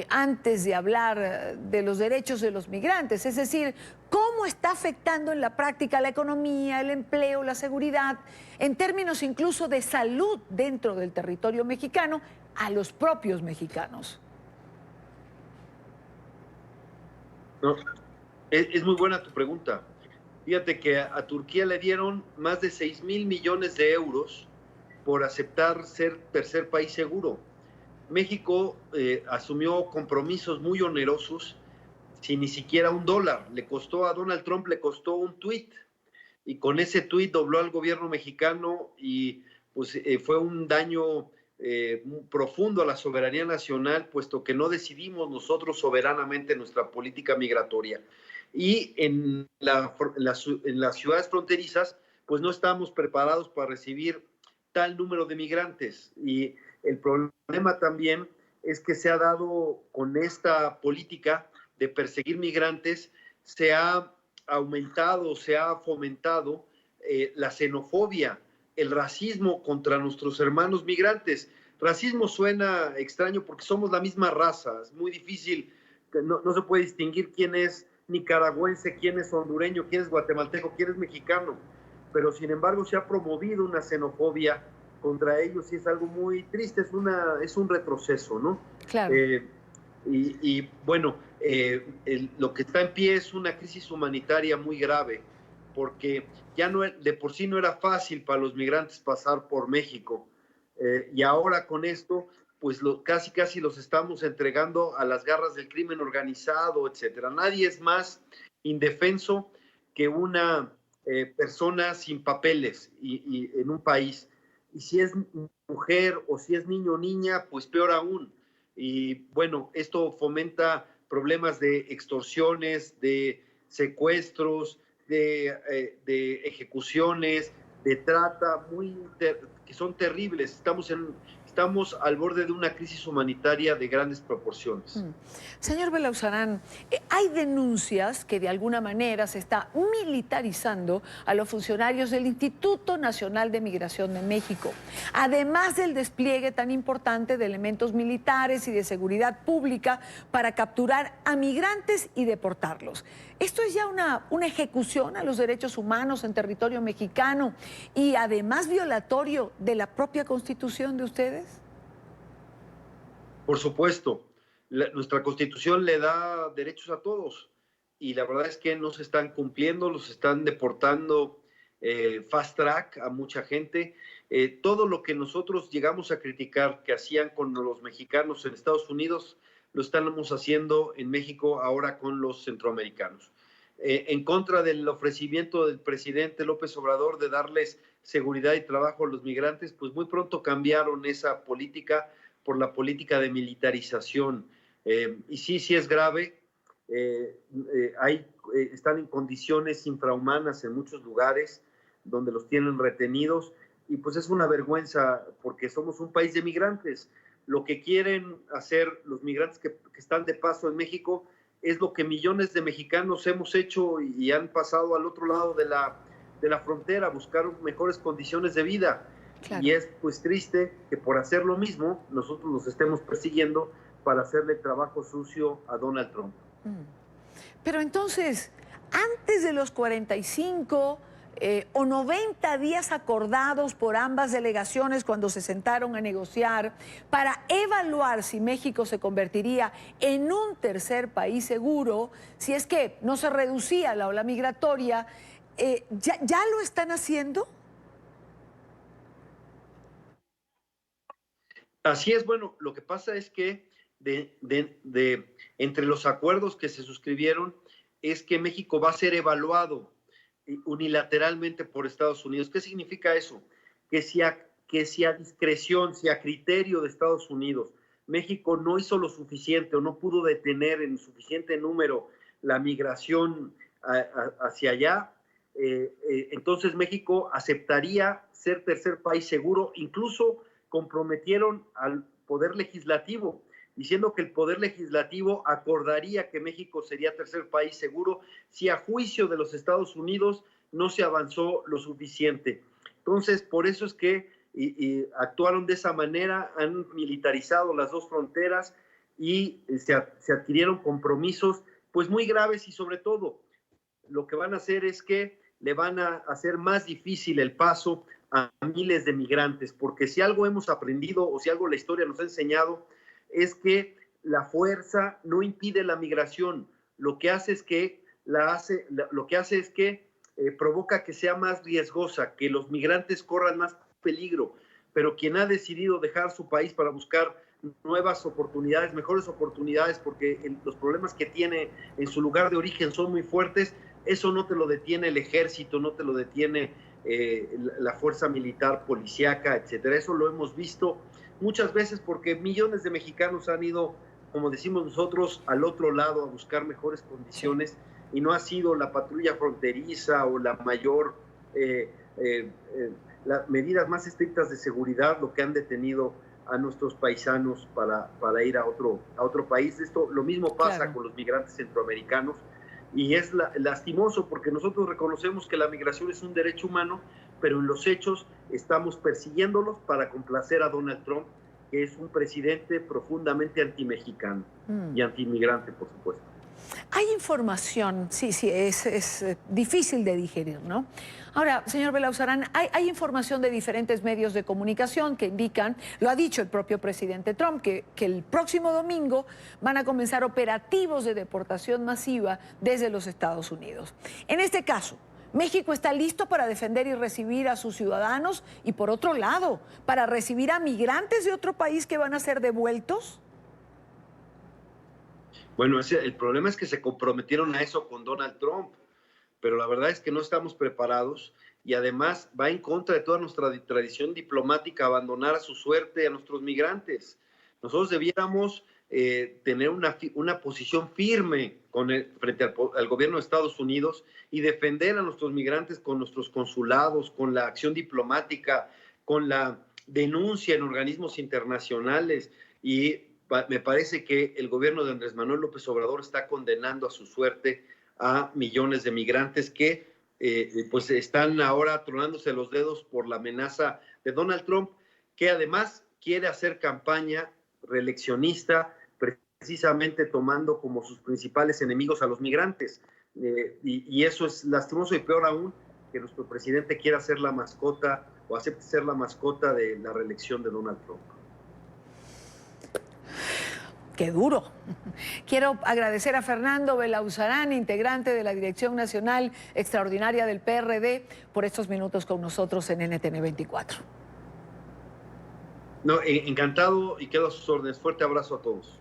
antes de hablar de los derechos de los migrantes? Es decir, ¿cómo está afectando en la práctica la economía, el empleo, la seguridad, en términos incluso de salud dentro del territorio mexicano, a los propios mexicanos? No, es muy buena tu pregunta. Fíjate que a Turquía le dieron más de 6,000 millones de euros por aceptar ser tercer país seguro. México asumió compromisos muy onerosos sin ni siquiera $1. Le costó a Donald Trump, le costó un tuit, y con ese tuit dobló al gobierno mexicano y pues fue un daño profundo a la soberanía nacional, puesto que no decidimos nosotros soberanamente nuestra política migratoria. Y en las ciudades fronterizas, pues no estamos preparados para recibir tal número de migrantes. Y el problema también es que se ha dado con esta política de perseguir migrantes, se ha aumentado, se ha fomentado la xenofobia, el racismo contra nuestros hermanos migrantes. Racismo suena extraño porque somos la misma raza, es muy difícil, no se puede distinguir quién es nicaragüense, quién es hondureño, quién es guatemalteco, quién es mexicano, pero sin embargo se ha promovido una xenofobia contra ellos y es algo muy triste, es un retroceso, ¿no? Claro. Y bueno, lo que está en pie es una crisis humanitaria muy grave, porque ya de por sí no era fácil para los migrantes pasar por México, y ahora con esto, pues casi los estamos entregando a las garras del crimen organizado, etcétera. Nadie es más indefenso que una persona sin papeles y en un país. Y si es mujer o si es niño o niña, pues peor aún. Y bueno, esto fomenta problemas de extorsiones, de secuestros, de ejecuciones, de trata, que son terribles. Estamos estamos al borde de una crisis humanitaria de grandes proporciones. Señor Belauzarán, hay denuncias que de alguna manera se está militarizando a los funcionarios del Instituto Nacional de Migración de México, además del despliegue tan importante de elementos militares y de seguridad pública para capturar a migrantes y deportarlos. Esto es ya una ejecución a los derechos humanos en territorio mexicano y además violatorio de la propia Constitución de ustedes. Por supuesto, nuestra Constitución le da derechos a todos y la verdad es que no se están cumpliendo, los están deportando fast track a mucha gente. Todo lo que nosotros llegamos a criticar que hacían con los mexicanos en Estados Unidos, lo estamos haciendo en México ahora con los centroamericanos. En contra del ofrecimiento del presidente López Obrador de darles seguridad y trabajo a los migrantes, pues muy pronto cambiaron esa política por la política de militarización. Y sí es grave. Están en condiciones infrahumanas en muchos lugares donde los tienen retenidos y pues es una vergüenza porque somos un país de migrantes. Lo que quieren hacer los migrantes que están de paso en México es lo que millones de mexicanos hemos hecho y han pasado al otro lado de la frontera a buscar mejores condiciones de vida. Claro. Y es pues triste que por hacer lo mismo nosotros los estemos persiguiendo para hacerle trabajo sucio a Donald Trump. Pero entonces, antes de los 45 o 90 días acordados por ambas delegaciones cuando se sentaron a negociar para evaluar si México se convertiría en un tercer país seguro, si es que no se reducía la ola migratoria, ¿ya lo están haciendo? Así es, bueno, lo que pasa es que entre los acuerdos que se suscribieron es que México va a ser evaluado unilateralmente por Estados Unidos. ¿Qué significa eso? Que si a discreción, si a criterio de Estados Unidos, México no hizo lo suficiente o no pudo detener en suficiente número la migración hacia allá, entonces México aceptaría ser tercer país seguro. Incluso comprometieron al Poder Legislativo, diciendo que el Poder Legislativo acordaría que México sería tercer país seguro si a juicio de los Estados Unidos no se avanzó lo suficiente. Entonces, por eso es que actuaron de esa manera, han militarizado las dos fronteras y se adquirieron compromisos pues muy graves y sobre todo lo que van a hacer es que le van a hacer más difícil el paso a miles de migrantes, porque si algo hemos aprendido o si algo la historia nos ha enseñado es que la fuerza no impide la migración, lo que hace es que provoca que sea más riesgosa, que los migrantes corran más peligro, pero quien ha decidido dejar su país para buscar nuevas oportunidades, mejores oportunidades, porque los problemas que tiene en su lugar de origen son muy fuertes, eso no te lo detiene el ejército, no te lo detiene la fuerza militar, policíaca, etcétera. Eso lo hemos visto muchas veces porque millones de mexicanos han ido, como decimos nosotros, al otro lado a buscar mejores condiciones y no ha sido la patrulla fronteriza o la mayor, las medidas más estrictas de seguridad lo que han detenido a nuestros paisanos para ir a otro país. Esto lo mismo pasa con los migrantes centroamericanos y es lastimoso porque nosotros reconocemos que la migración es un derecho humano, pero en los hechos estamos persiguiéndolos para complacer a Donald Trump, que es un presidente profundamente antimexicano y antimigrante, por supuesto. Hay información, sí, es difícil de digerir, ¿no? Ahora, señor Belauzarán, hay información de diferentes medios de comunicación que indican, lo ha dicho el propio presidente Trump, que el próximo domingo van a comenzar operativos de deportación masiva desde los Estados Unidos. En este caso, México está listo para defender y recibir a sus ciudadanos y, por otro lado, para recibir a migrantes de otro país que van a ser devueltos. Bueno, el problema es que se comprometieron a eso con Donald Trump, pero la verdad es que no estamos preparados y además va en contra de toda nuestra tradición diplomática abandonar a su suerte a nuestros migrantes. Nosotros debiéramos tener una posición firme frente al gobierno de Estados Unidos y defender a nuestros migrantes con nuestros consulados, con la acción diplomática, con la denuncia en organismos internacionales y me parece que el gobierno de Andrés Manuel López Obrador está condenando a su suerte a millones de migrantes que pues están ahora tronándose los dedos por la amenaza de Donald Trump, que además quiere hacer campaña reeleccionista, precisamente tomando como sus principales enemigos a los migrantes. Y eso es lastimoso, y peor aún, que nuestro presidente quiera ser la mascota o acepte ser la mascota de la reelección de Donald Trump. ¡Qué duro! Quiero agradecer a Fernando Belauzarán, integrante de la Dirección Nacional Extraordinaria del PRD, por estos minutos con nosotros en NTN 24. No, encantado y quedo a sus órdenes. Fuerte abrazo a todos.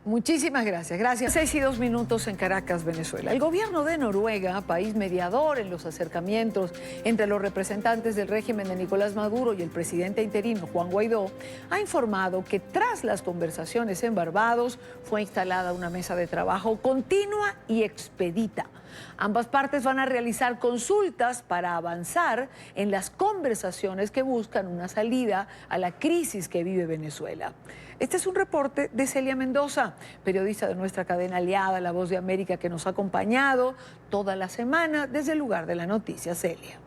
Muchísimas gracias. Gracias. 6:02 en Caracas, Venezuela. El gobierno de Noruega, país mediador en los acercamientos entre los representantes del régimen de Nicolás Maduro y el presidente interino Juan Guaidó, ha informado que tras las conversaciones en Barbados fue instalada una mesa de trabajo continua y expedita. Ambas partes van a realizar consultas para avanzar en las conversaciones que buscan una salida a la crisis que vive Venezuela. Este es un reporte de Celia Mendoza, periodista de nuestra cadena aliada La Voz de América, que nos ha acompañado toda la semana desde el lugar de la noticia. Celia.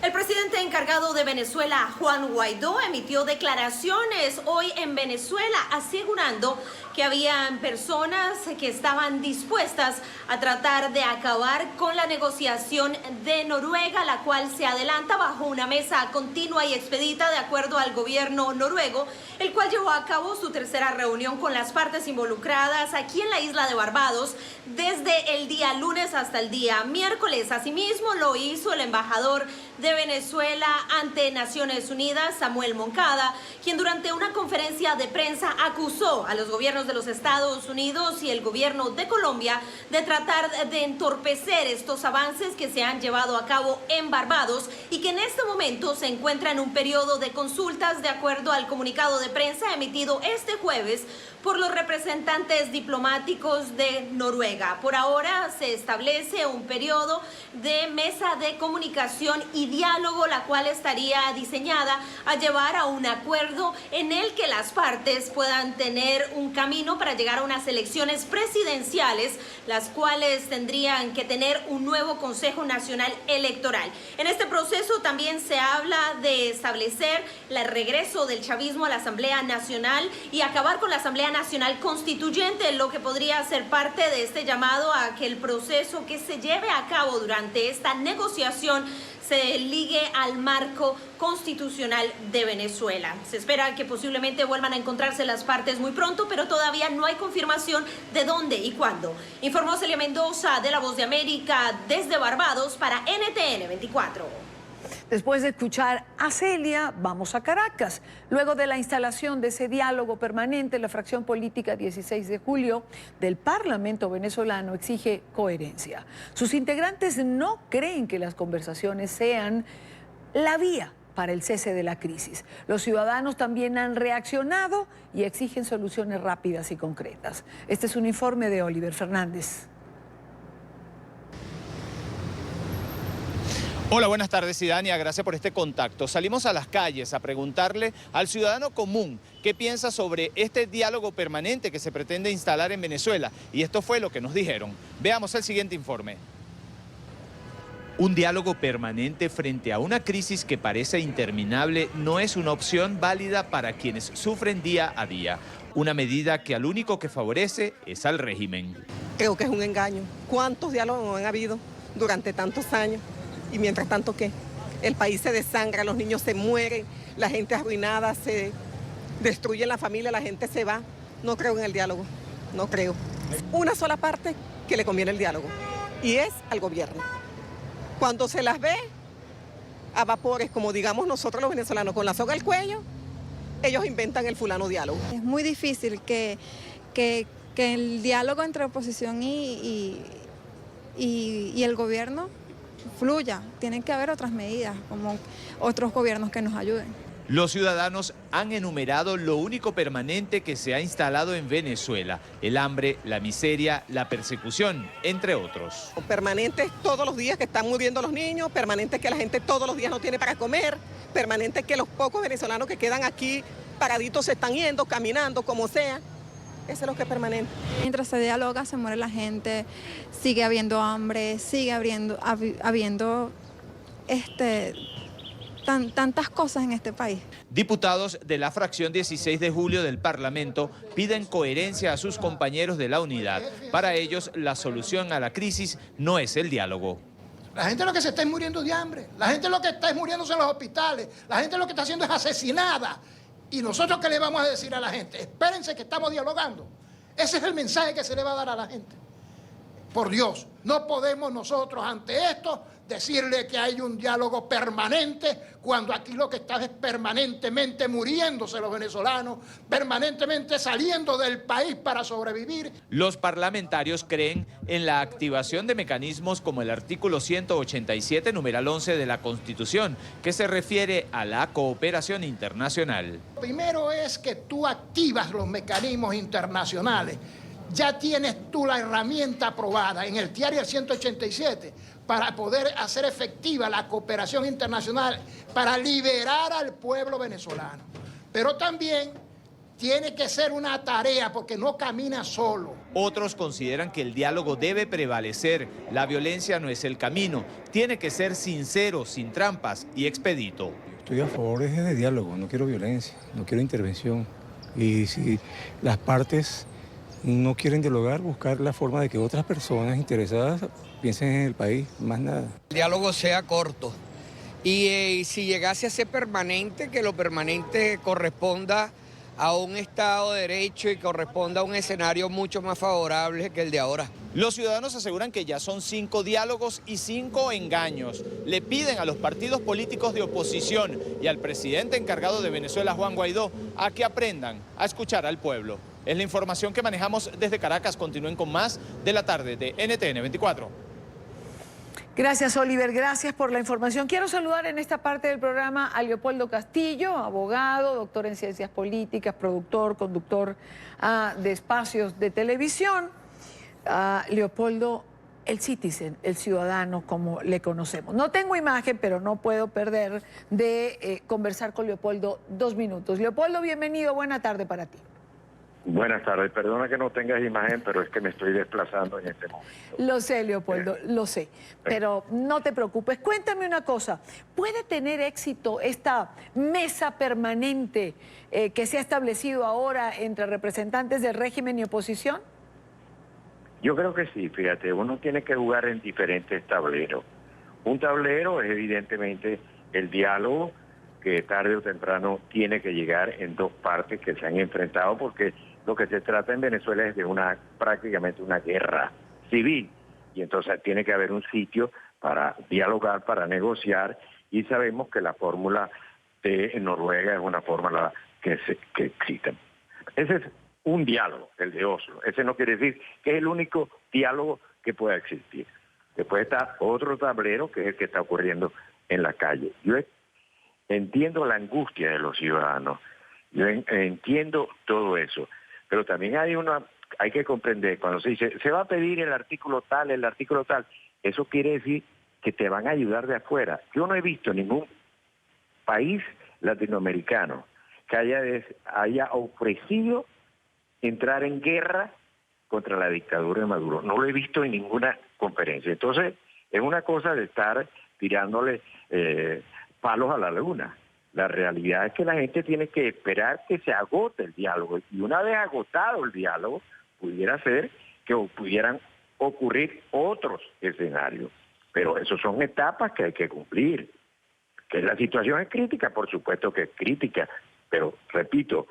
El presidente encargado de Venezuela, Juan Guaidó, emitió declaraciones hoy en Venezuela asegurando que habían personas que estaban dispuestas a tratar de acabar con la negociación de Noruega, la cual se adelanta bajo una mesa continua y expedita de acuerdo al gobierno noruego, el cual llevó a cabo su tercera reunión con las partes involucradas aquí en la isla de Barbados desde el día lunes hasta el día miércoles. Asimismo, lo hizo el embajador de Venezuela ante Naciones Unidas, Samuel Moncada, quien durante una conferencia de prensa acusó a los gobiernos de los Estados Unidos y el gobierno de Colombia de tratar de entorpecer estos avances que se han llevado a cabo en Barbados y que en este momento se encuentra en un periodo de consultas de acuerdo al comunicado de prensa emitido este jueves por los representantes diplomáticos de Noruega. Por ahora se establece un periodo de mesa de comunicación y diálogo, la cual estaría diseñada a llevar a un acuerdo en el que las partes puedan tener un camino para llegar a unas elecciones presidenciales, las cuales tendrían que tener un nuevo Consejo Nacional Electoral. En este proceso también se habla de establecer el regreso del chavismo a la Asamblea Nacional y acabar con la Asamblea Nacional Constituyente, lo que podría ser parte de este llamado a que el proceso que se lleve a cabo durante esta negociación se ligue al marco constitucional de Venezuela. Se espera que posiblemente vuelvan a encontrarse las partes muy pronto, pero todavía no hay confirmación de dónde y cuándo. Informó Celia Mendoza de La Voz de América desde Barbados para NTN 24. Después de escuchar a Celia, vamos a Caracas. Luego de la instalación de ese diálogo permanente, la fracción política 16 de julio del Parlamento venezolano exige coherencia. Sus integrantes no creen que las conversaciones sean la vía para el cese de la crisis. Los ciudadanos también han reaccionado y exigen soluciones rápidas y concretas. Este es un informe de Oliver Fernández. Hola, buenas tardes, Idania. Gracias por este contacto. Salimos a las calles a preguntarle al ciudadano común qué piensa sobre este diálogo permanente que se pretende instalar en Venezuela. Y esto fue lo que nos dijeron. Veamos el siguiente informe. Un diálogo permanente frente a una crisis que parece interminable no es una opción válida para quienes sufren día a día. Una medida que al único que favorece es al régimen. Creo que es un engaño. ¿Cuántos diálogos no han habido durante tantos años? Y mientras tanto, ¿qué? El país se desangra, los niños se mueren, la gente arruinada, se destruye la familia, la gente se va. No creo en el diálogo, no creo. Una sola parte que le conviene el diálogo, y es al gobierno. Cuando se las ve a vapores, como digamos nosotros los venezolanos, con la soga al cuello, ellos inventan el fulano diálogo. Es muy difícil que el diálogo entre oposición y el gobierno fluya. Tienen que haber otras medidas, como otros gobiernos que nos ayuden. Los ciudadanos han enumerado lo único permanente que se ha instalado en Venezuela: el hambre, la miseria, la persecución, entre otros. Permanentes todos los días que están muriendo los niños, permanentes que la gente todos los días no tiene para comer, permanentes que los pocos venezolanos que quedan aquí paraditos se están yendo, caminando, como sea. Eso es lo que es permanente. Mientras se dialoga, se muere la gente, sigue habiendo hambre, sigue habiendo tantas cosas en este país. Diputados de la fracción 16 de julio del Parlamento piden coherencia a sus compañeros de la unidad. Para ellos, la solución a la crisis no es el diálogo. La gente lo que se está es muriendo de hambre, la gente lo que está es muriéndose en los hospitales, la gente lo que está haciendo es asesinada. ¿Y nosotros qué le vamos a decir a la gente? Espérense que estamos dialogando. Ese es el mensaje que se le va a dar a la gente. Por Dios, no podemos nosotros ante esto decirle que hay un diálogo permanente cuando aquí lo que está es permanentemente muriéndose los venezolanos, permanentemente saliendo del país para sobrevivir. Los parlamentarios creen en la activación de mecanismos como el artículo 187, numeral 11 de la Constitución, que se refiere a la cooperación internacional. Primero es que tú activas los mecanismos internacionales. Ya tienes tú la herramienta aprobada en el diario 187 para poder hacer efectiva la cooperación internacional para liberar al pueblo venezolano. Pero también tiene que ser una tarea porque no camina solo. Otros consideran que el diálogo debe prevalecer. La violencia no es el camino. Tiene que ser sincero, sin trampas y expedito. Estoy a favor de diálogo, no quiero violencia, no quiero intervención. Y si las partes no quieren dialogar, buscar la forma de que otras personas interesadas piensen en el país, más nada. El diálogo sea corto y si llegase a ser permanente, que lo permanente corresponda a un Estado de Derecho y corresponda a un escenario mucho más favorable que el de ahora. Los ciudadanos aseguran que ya son 5 diálogos y 5 engaños. Le piden a los partidos políticos de oposición y al presidente encargado de Venezuela, Juan Guaidó, a que aprendan a escuchar al pueblo. Es la información que manejamos desde Caracas. Continúen con más de la tarde de NTN 24. Gracias, Oliver. Gracias por la información. Quiero saludar en esta parte del programa a Leopoldo Castillo, abogado, doctor en ciencias políticas, productor, conductor de espacios de televisión. Leopoldo, el citizen, el ciudadano como le conocemos. No tengo imagen, pero no puedo perder de conversar con Leopoldo 2 minutos. Leopoldo, bienvenido. Buena tarde para ti. Buenas tardes, perdona que no tengas imagen, pero es que me estoy desplazando en este momento. Lo sé, Leopoldo, lo sé, pero no te preocupes. Cuéntame una cosa, ¿puede tener éxito esta mesa permanente que se ha establecido ahora entre representantes del régimen y oposición? Yo creo que sí, fíjate, uno tiene que jugar en diferentes tableros. Un tablero es evidentemente el diálogo, que tarde o temprano tiene que llegar en 2 partes que se han enfrentado, porque lo que se trata en Venezuela es de prácticamente una guerra civil, y entonces tiene que haber un sitio para dialogar, para negociar, y sabemos que la fórmula de Noruega es una fórmula que existe. Ese es un diálogo, el de Oslo. Ese no quiere decir que es el único diálogo que pueda existir. Después está otro tablero, que es el que está ocurriendo en la calle. Yo entiendo la angustia de los ciudadanos, yo entiendo todo eso, pero también hay que comprender, cuando se dice, se va a pedir el artículo tal, eso quiere decir que te van a ayudar de afuera. Yo no he visto ningún país latinoamericano que haya ofrecido entrar en guerra contra la dictadura de Maduro. No lo he visto en ninguna conferencia. Entonces, es una cosa de estar tirándole palos a la luna. La realidad es que la gente tiene que esperar que se agote el diálogo, y una vez agotado el diálogo, pudiera ser que pudieran ocurrir otros escenarios. Pero esos son etapas que hay que cumplir. Que la situación es crítica, por supuesto que es crítica, pero repito,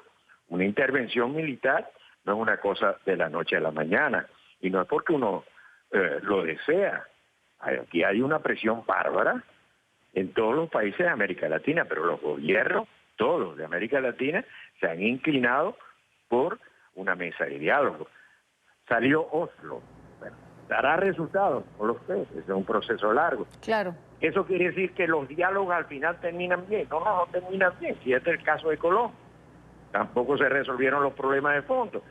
una intervención militar no es una cosa de la noche a la mañana, y no es porque uno lo desea. Aquí hay una presión bárbara en todos los países de América Latina, pero los gobiernos, todos de América Latina, se han inclinado por una mesa de diálogo. Salió Oslo. Bueno, dará resultados, no lo sé, es un proceso largo. Claro. Eso quiere decir que los diálogos al final terminan bien. No terminan bien, si este es el caso de Colombia. Tampoco se resolvieron los problemas de fondo.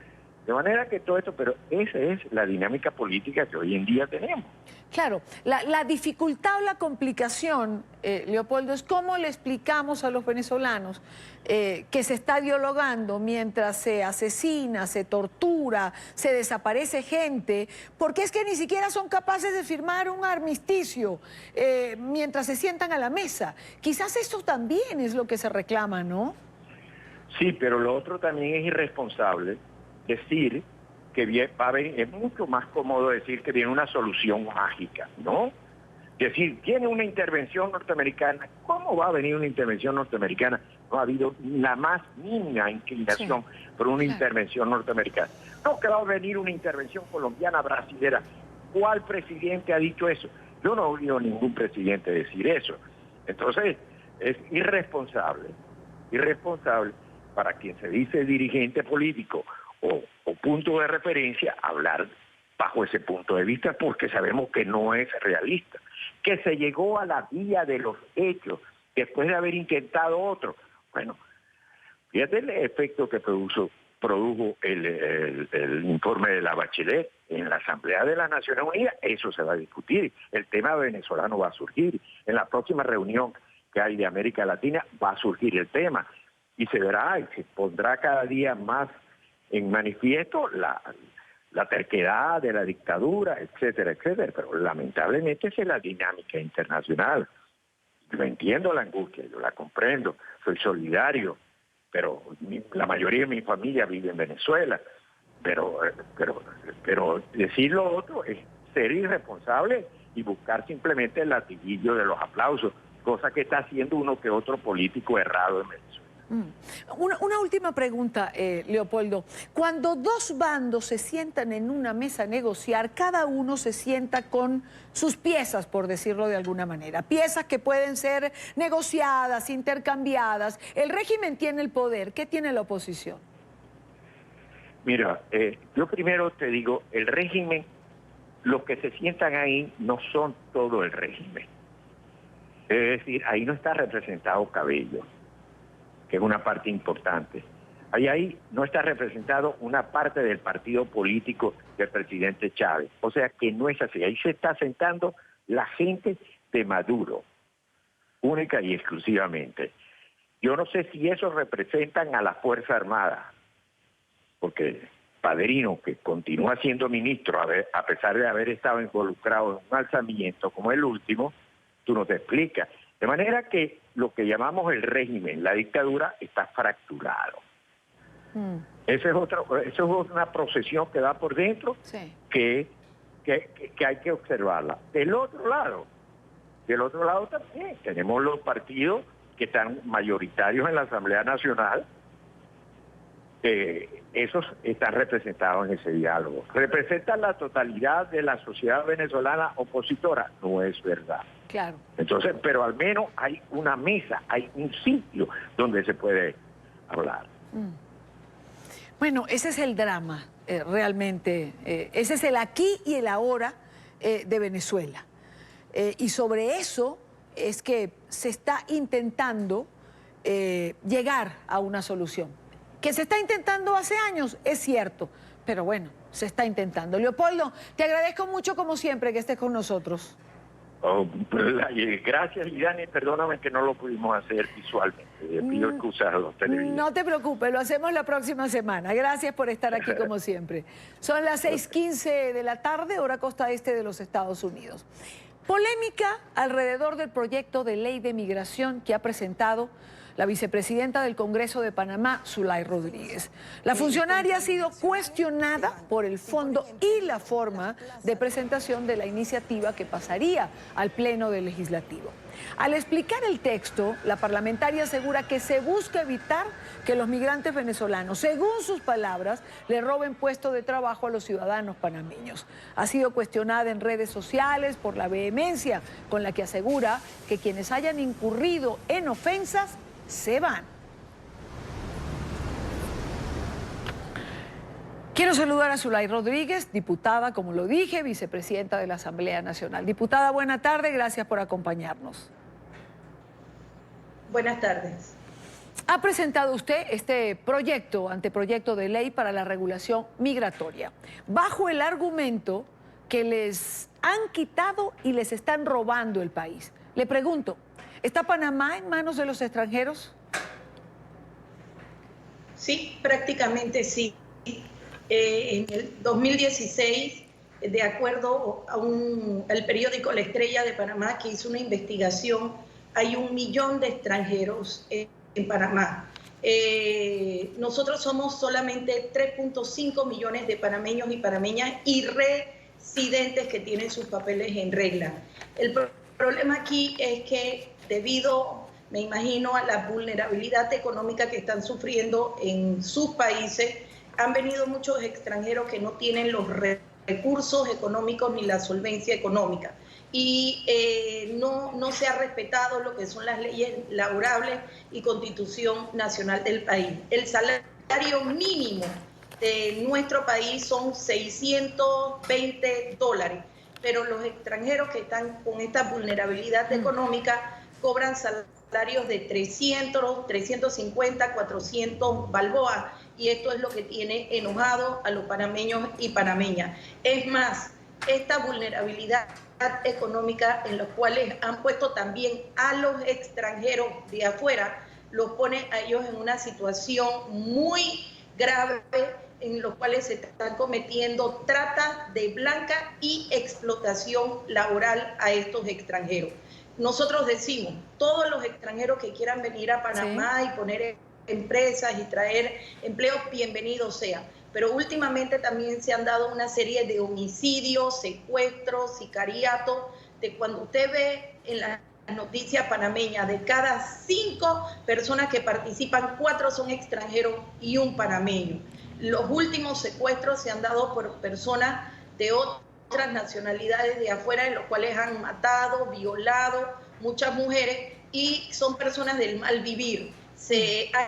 De manera que todo esto, pero esa es la dinámica política que hoy en día tenemos. Claro, la dificultad o la complicación, Leopoldo, es cómo le explicamos a los venezolanos que se está dialogando mientras se asesina, se tortura, se desaparece gente, porque es que ni siquiera son capaces de firmar un armisticio mientras se sientan a la mesa. Quizás esto también es lo que se reclama, ¿no? Sí, pero lo otro también es irresponsable decir que va a venir, es mucho más cómodo decir que viene una solución mágica, ¿no? Decir, tiene una intervención norteamericana. ¿Cómo va a venir una intervención norteamericana? No ha habido la más mínima inclinación por una intervención norteamericana. No, que va a venir una intervención colombiana, brasilera. ¿Cuál presidente ha dicho eso? Yo no he oído ningún presidente decir eso. Entonces, es irresponsable para quien se dice dirigente político o punto de referencia, hablar bajo ese punto de vista, porque sabemos que no es realista. Que se llegó a la vía de los hechos después de haber intentado otro. Bueno, fíjate el efecto que produjo el informe de la Bachelet en la Asamblea de las Naciones Unidas. Eso se va a discutir. El tema venezolano va a surgir. En la próxima reunión que hay de América Latina va a surgir el tema. Y se verá y se pondrá cada día más en manifiesto la terquedad de la dictadura, etcétera, etcétera. Pero lamentablemente esa es la dinámica internacional. Yo entiendo la angustia, yo la comprendo, soy solidario, pero la mayoría de mi familia vive en Venezuela. Pero decir lo otro es ser irresponsable y buscar simplemente el latiguillo de los aplausos, cosa que está haciendo uno que otro político errado en Venezuela. Una última pregunta, Leopoldo. Cuando dos bandos se sientan en una mesa a negociar, cada uno se sienta con sus piezas, por decirlo de alguna manera. Piezas que pueden ser negociadas, intercambiadas. El régimen tiene el poder. ¿Qué tiene la oposición? Mira, yo primero te digo, el régimen, los que se sientan ahí no son todo el régimen. Es decir, ahí no está representado Cabello, que es una parte importante. Ahí no está representado una parte del partido político del presidente Chávez. O sea que no es así. Ahí se está sentando la gente de Maduro, única y exclusivamente. Yo no sé si esos representan a la Fuerza Armada, porque Padrino, que continúa siendo ministro, a pesar de haber estado involucrado en un alzamiento como el último, tú no te explicas. De manera que lo que llamamos el régimen, la dictadura, está fracturado. Eso es una procesión que va por dentro, que hay que observarla. Del otro lado también tenemos los partidos que están mayoritarios en la Asamblea Nacional. Esos están representados en ese diálogo. ¿Representan la totalidad de la sociedad venezolana opositora? No es verdad. Claro. Entonces, pero al menos hay una mesa, hay un sitio donde se puede hablar. Bueno, ese es el drama, realmente. Ese es el aquí y el ahora de Venezuela. Y sobre eso es que se está intentando llegar a una solución. Que se está intentando hace años, es cierto, pero bueno, se está intentando. Leopoldo, te agradezco mucho, como siempre, que estés con nosotros. Gracias, Dani, perdóname que no lo pudimos hacer visualmente. Pido excusas a los televidentes. No te preocupes, lo hacemos la próxima semana. Gracias por estar aquí como siempre. Son las 6:15 de la tarde, hora costa este de los Estados Unidos. Polémica alrededor del proyecto de ley de migración que ha presentado la vicepresidenta del Congreso de Panamá, Zulay Rodríguez. La funcionaria ha sido cuestionada por el fondo y la forma de presentación de la iniciativa que pasaría al Pleno del Legislativo. Al explicar el texto, la parlamentaria asegura que se busca evitar que los migrantes venezolanos, según sus palabras, le roben puestos de trabajo a los ciudadanos panameños. Ha sido cuestionada en redes sociales por la vehemencia con la que asegura que quienes hayan incurrido en ofensas se van. Quiero saludar a Zulay Rodríguez, diputada, como lo dije, vicepresidenta de la Asamblea Nacional. Diputada, buena tarde, gracias por acompañarnos. Buenas tardes. Ha presentado usted este anteproyecto de ley para la regulación migratoria, bajo el argumento que les han quitado y les están robando el país. Le pregunto, ¿está Panamá en manos de los extranjeros? Sí, prácticamente sí. En el 2016, de acuerdo al periódico La Estrella de Panamá, que hizo una investigación, hay 1 millón de extranjeros en Panamá. Nosotros somos solamente 3.5 millones de panameños y panameñas y residentes que tienen sus papeles en regla. El problema aquí es que debido, me imagino, a la vulnerabilidad económica que están sufriendo en sus países, han venido muchos extranjeros que no tienen los recursos económicos ni la solvencia económica. Y no se ha respetado lo que son las leyes laborables y Constitución Nacional del país. El salario mínimo de nuestro país son $620, pero los extranjeros que están con esta vulnerabilidad económica cobran salarios de 300, 350, 400 balboas, y esto es lo que tiene enojado a los panameños y panameñas. Es más, esta vulnerabilidad económica en los cuales han puesto también a los extranjeros de afuera, los pone a ellos en una situación muy grave, en los cuales se están cometiendo trata de blanca y explotación laboral a estos extranjeros. Nosotros decimos, todos los extranjeros que quieran venir a Panamá y poner empresas y traer empleos, bienvenidos sean. Pero últimamente también se han dado una serie de homicidios, secuestros, sicariatos, de cuando usted ve en las noticias panameñas, de cada 5 personas que participan, 4 son extranjeros y 1 panameño. Los últimos secuestros se han dado por personas de otras nacionalidades de afuera, en los cuales han matado, violado muchas mujeres, y son personas del mal vivir.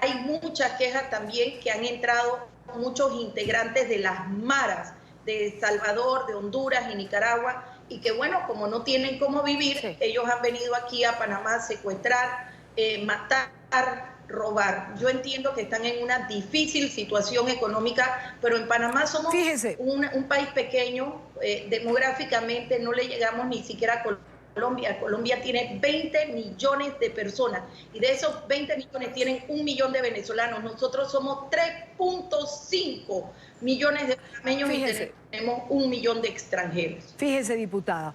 Hay muchas quejas también que han entrado muchos integrantes de las maras de Salvador, de Honduras y Nicaragua, y que bueno, como no tienen cómo vivir, ellos han venido aquí a Panamá a secuestrar, matar, robar. Yo entiendo que están en una difícil situación económica, pero en Panamá somos un país pequeño, demográficamente no le llegamos ni siquiera a Colombia. Colombia tiene 20 millones de personas y de esos 20 millones tienen 1 millón de venezolanos. Nosotros somos 3.5 millones de panameños y tenemos 1 millón de extranjeros. Fíjese, diputada,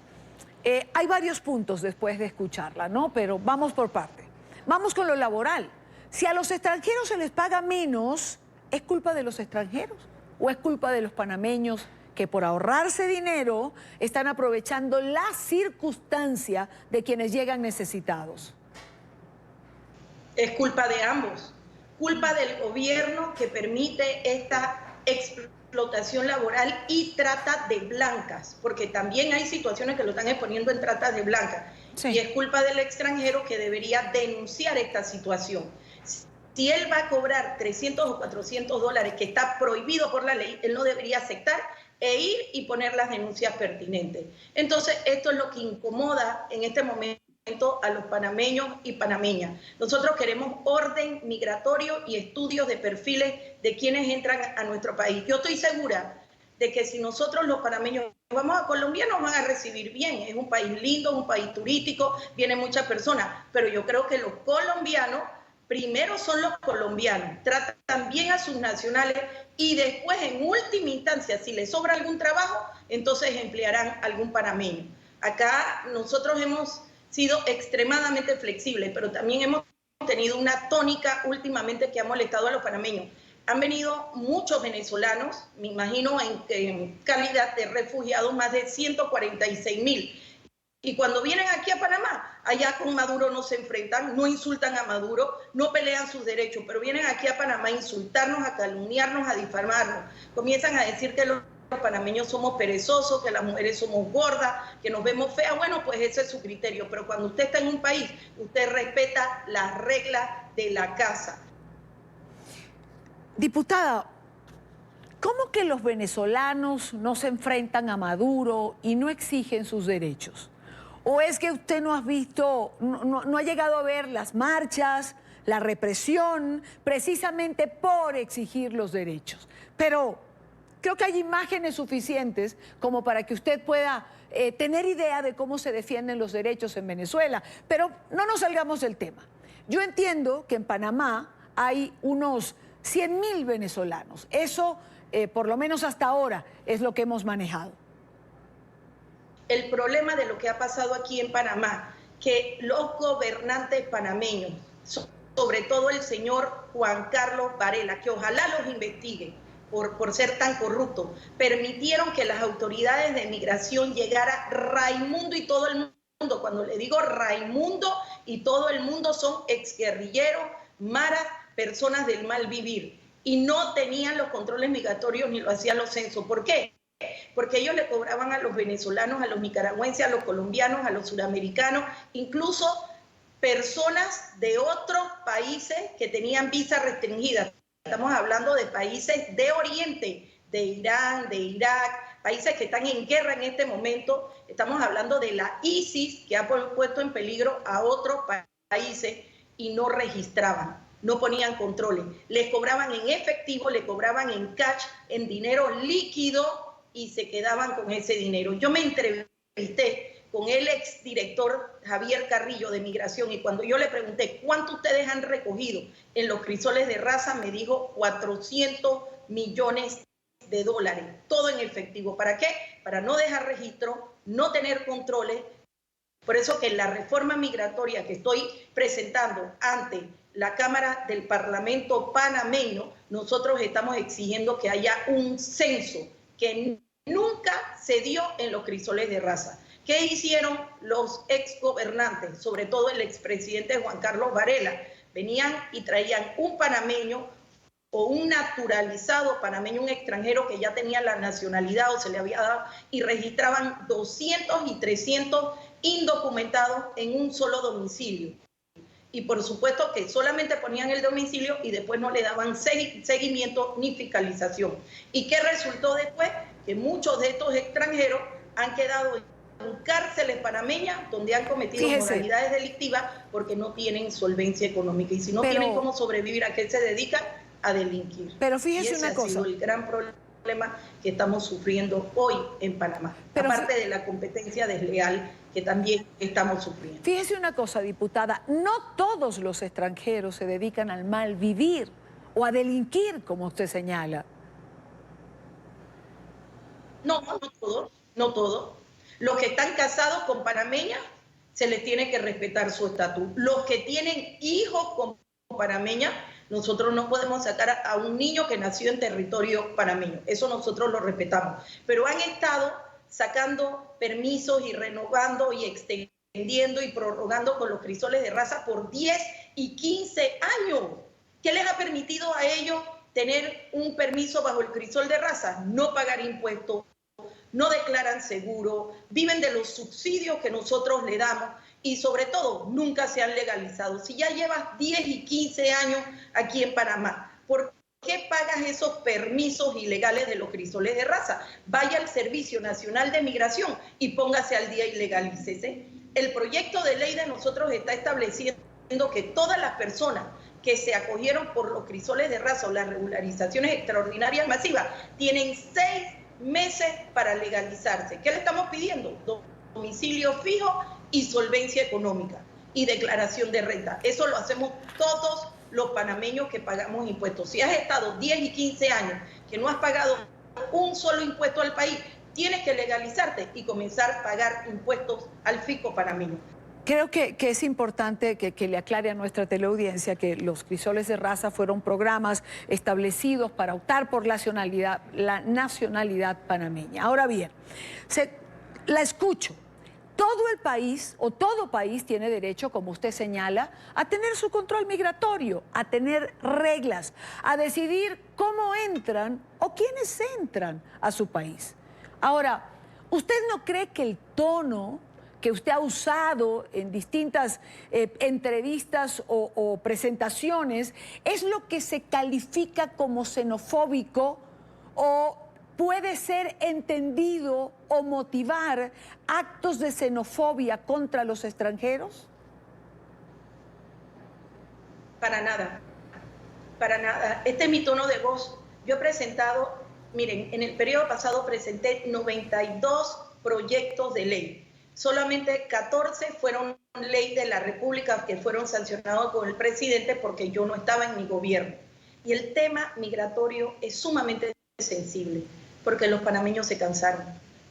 hay varios puntos después de escucharla, ¿no? Pero vamos por parte. Vamos con lo laboral. Si a los extranjeros se les paga menos, ¿es culpa de los extranjeros o es culpa de los panameños que por ahorrarse dinero están aprovechando la circunstancia de quienes llegan necesitados? Es culpa de ambos. Culpa del gobierno que permite esta explotación laboral y trata de blancas, porque también hay situaciones que lo están exponiendo en trata de blancas. Y es culpa del extranjero que debería denunciar esta situación. Si él va a cobrar 300 o 400 dólares, que está prohibido por la ley, él no debería aceptar e ir y poner las denuncias pertinentes. Entonces, esto es lo que incomoda en este momento a los panameños y panameñas. Nosotros queremos orden migratorio y estudios de perfiles de quienes entran a nuestro país. Yo estoy segura de que si nosotros los panameños vamos a Colombia nos van a recibir bien. Es un país lindo, un país turístico, vienen muchas personas, pero yo creo que los colombianos primero son los colombianos, tratan bien a sus nacionales y después, en última instancia, si les sobra algún trabajo, entonces emplearán algún panameño. Acá nosotros hemos sido extremadamente flexibles, pero también hemos tenido una tónica últimamente que ha molestado a los panameños. Han venido muchos venezolanos, me imagino en calidad de refugiados, más de 146,000. Y cuando vienen aquí a Panamá, allá con Maduro no se enfrentan, no insultan a Maduro, no pelean sus derechos, pero vienen aquí a Panamá a insultarnos, a calumniarnos, a difamarnos. Comienzan a decir que los panameños somos perezosos, que las mujeres somos gordas, que nos vemos feas. Bueno, pues ese es su criterio, pero cuando usted está en un país, usted respeta las reglas de la casa. Diputada, ¿cómo que los venezolanos no se enfrentan a Maduro y no exigen sus derechos? ¿O es que usted no ha visto, no ha llegado a ver las marchas, la represión, precisamente por exigir los derechos? Pero creo que hay imágenes suficientes como para que usted pueda tener idea de cómo se defienden los derechos en Venezuela. Pero no nos salgamos del tema. Yo entiendo que en Panamá hay unos 100.000 venezolanos. Eso, por lo menos hasta ahora, es lo que hemos manejado. El problema de lo que ha pasado aquí en Panamá, que los gobernantes panameños, sobre todo el señor Juan Carlos Varela, que ojalá los investigue por ser tan corruptos, permitieron que las autoridades de migración llegara Raimundo y todo el mundo. Cuando le digo Raimundo y todo el mundo son exguerrilleros, maras, personas del mal vivir. Y no tenían los controles migratorios ni lo hacían los censos. ¿Por qué? Porque ellos le cobraban a los venezolanos, a los nicaragüenses, a los colombianos, a los suramericanos, incluso personas de otros países que tenían visa restringida. Estamos hablando de países de Oriente, de Irán, de Irak, países que están en guerra en este momento. Estamos hablando de la ISIS, que ha puesto en peligro a otros países y no registraban, no ponían controles. Les cobraban en efectivo, les cobraban en cash, en dinero líquido, y se quedaban con ese dinero. Yo me entrevisté con el exdirector Javier Carrillo de Migración y cuando yo le pregunté cuánto ustedes han recogido en los crisoles de raza, me dijo 400 millones de dólares, todo en efectivo. ¿Para qué? Para no dejar registro, no tener controles. Por eso que la reforma migratoria que estoy presentando ante la Cámara del Parlamento panameño, nosotros estamos exigiendo que haya un censo que nunca se dio en los crisoles de raza. ¿Qué hicieron los exgobernantes, sobre todo el expresidente Juan Carlos Varela? Venían y traían un panameño o un naturalizado panameño, un extranjero que ya tenía la nacionalidad o se le había dado, y registraban 200 y 300 indocumentados en un solo domicilio. Y por supuesto que solamente ponían el domicilio y después no le daban seguimiento ni fiscalización. ¿Y qué resultó después? Que muchos de estos extranjeros han quedado en cárceles panameñas donde han cometido moralidades delictivas porque no tienen solvencia económica. Y si no tienen cómo sobrevivir, ¿a qué se dedican? A delinquir. Pero fíjese y ese una cosa. ha sido el gran problema que estamos sufriendo hoy en Panamá. Aparte de la competencia desleal que también estamos sufriendo. Fíjese una cosa, diputada, no todos los extranjeros se dedican al mal vivir o a delinquir, como usted señala. No todos, no todos. Los que están casados con panameñas, se les tiene que respetar su estatus. Los que tienen hijos con panameñas, nosotros no podemos sacar a un niño que nació en territorio panameño. Eso nosotros lo respetamos. Pero han estado sacando permisos y renovando y extendiendo y prorrogando con los crisoles de raza por 10 y 15 años. ¿Qué les ha permitido a ellos tener un permiso bajo el crisol de raza? No pagar impuestos, no declaran seguro, viven de los subsidios que nosotros le damos y sobre todo nunca se han legalizado. Si ya llevas 10 y 15 años aquí en Panamá, ¿por qué pagas esos permisos ilegales de los crisoles de raza? Vaya al Servicio Nacional de Migración y póngase al día y legalícese. El proyecto de ley de nosotros está estableciendo que todas las personas que se acogieron por los crisoles de raza o las regularizaciones extraordinarias masivas tienen 6 meses para legalizarse. ¿Qué le estamos pidiendo? Domicilio fijo y solvencia económica y declaración de renta. Eso lo hacemos todos los panameños que pagamos impuestos. Si has estado 10 y 15 años que no has pagado un solo impuesto al país, tienes que legalizarte y comenzar a pagar impuestos al fisco panameño. Creo que es importante que le aclare a nuestra teleaudiencia que los crisoles de raza fueron programas establecidos para optar por la nacionalidad panameña. Ahora bien, la escucho. Todo el país, o todo país, tiene derecho, como usted señala, a tener su control migratorio, a tener reglas, a decidir cómo entran o quiénes entran a su país. Ahora, ¿usted no cree que el tono que usted ha usado en distintas entrevistas o presentaciones es lo que se califica como xenofóbico o puede ser entendido o motivar actos de xenofobia contra los extranjeros? Para nada, para nada. Este es mi tono de voz. Yo he presentado, miren, en el periodo pasado presenté 92 proyectos de ley. Solamente 14 fueron ley de la República que fueron sancionados por el presidente porque yo no estaba en mi gobierno. Y el tema migratorio es sumamente sensible porque los panameños se cansaron.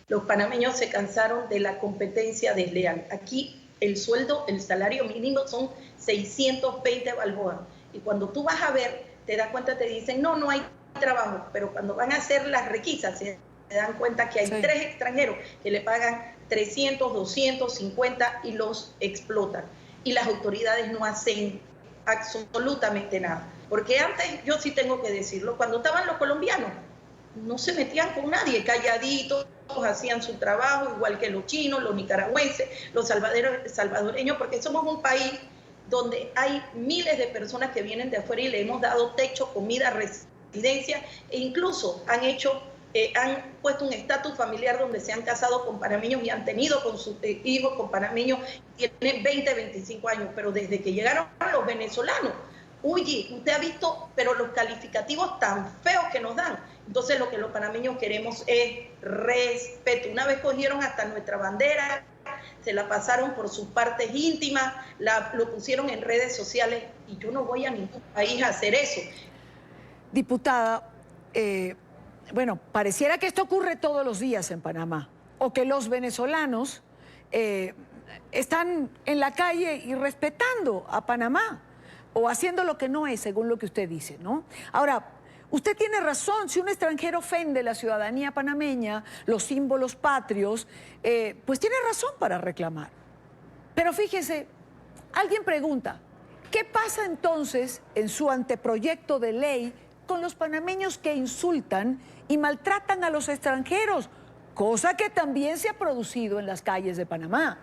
Los panameños se cansaron de la competencia desleal. Aquí el sueldo, el salario mínimo son 620 balboas. Y cuando tú vas a ver, te das cuenta, te dicen, no, no hay trabajo. Pero cuando van a hacer las requisas, se dan cuenta que hay 3 extranjeros que le pagan 300, 250 y los explotan. Y las autoridades no hacen absolutamente nada. Porque antes, yo sí tengo que decirlo, cuando estaban los colombianos, no se metían con nadie, calladitos, hacían su trabajo, igual que los chinos, los nicaragüenses, los salvadoreños, porque somos un país donde hay miles de personas que vienen de afuera y le hemos dado techo, comida, residencia, e incluso han puesto un estatus familiar donde se han casado con panameños y han tenido con sus hijos con panameños, tienen 20, 25 años, pero desde que llegaron los venezolanos, oye, usted ha visto, pero los calificativos tan feos que nos dan. Entonces lo que los panameños queremos es respeto. Una vez cogieron hasta nuestra bandera, se la pasaron por sus partes íntimas, lo pusieron en redes sociales y yo no voy a ningún país a hacer eso. Diputada, bueno, pareciera que esto ocurre todos los días en Panamá, o que los venezolanos están en la calle y respetando a Panamá, o haciendo lo que no es, según lo que usted dice, ¿no? Ahora, usted tiene razón, si un extranjero ofende la ciudadanía panameña, los símbolos patrios, pues tiene razón para reclamar. Pero fíjese, alguien pregunta, ¿qué pasa entonces en su anteproyecto de ley con los panameños que insultan y maltratan a los extranjeros? Cosa que también se ha producido en las calles de Panamá.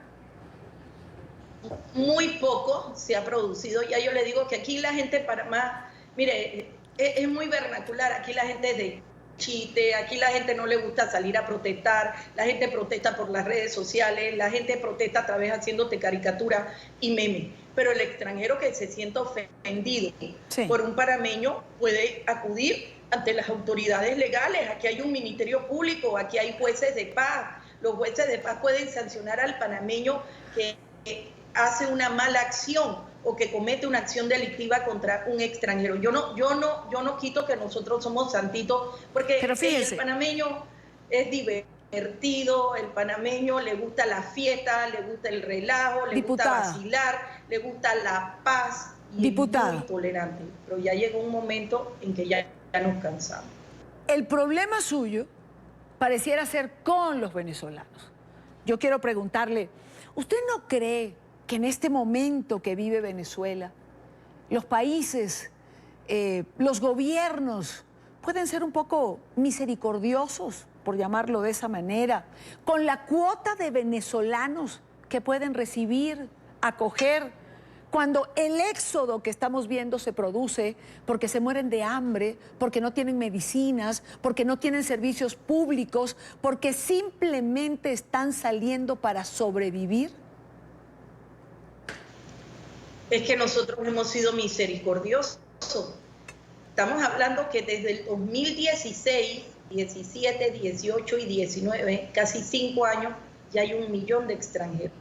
Muy poco se ha producido. Ya yo le digo que aquí la gente de Panamá, mire, es muy vernacular. Aquí la gente es de chiste, aquí la gente no le gusta salir a protestar, la gente protesta por las redes sociales, la gente protesta a través haciéndote caricatura y meme. Pero el extranjero que se sienta ofendido por un panameño puede acudir ante las autoridades legales. Aquí hay un ministerio público, aquí hay jueces de paz. Los jueces de paz pueden sancionar al panameño que hace una mala acción o que comete una acción delictiva contra un extranjero. Yo no quito que nosotros somos santitos, porque el panameño es divertido, el panameño le gusta la fiesta, le gusta el relajo, le gusta vacilar, le gusta la paz y es muy tolerante. Pero ya llegó un momento en que ya nos cansamos. El problema suyo pareciera ser con los venezolanos. Yo quiero preguntarle, ¿usted no cree que en este momento que vive Venezuela, los países, los gobiernos pueden ser un poco misericordiosos, por llamarlo de esa manera, con la cuota de venezolanos que pueden recibir, acoger, cuando el éxodo que estamos viendo se produce porque se mueren de hambre, porque no tienen medicinas, porque no tienen servicios públicos, porque simplemente están saliendo para sobrevivir? Es que nosotros hemos sido misericordiosos. Estamos hablando que desde el 2016, 17, 18 y 19, casi 5 años, ya hay 1 millón de extranjeros.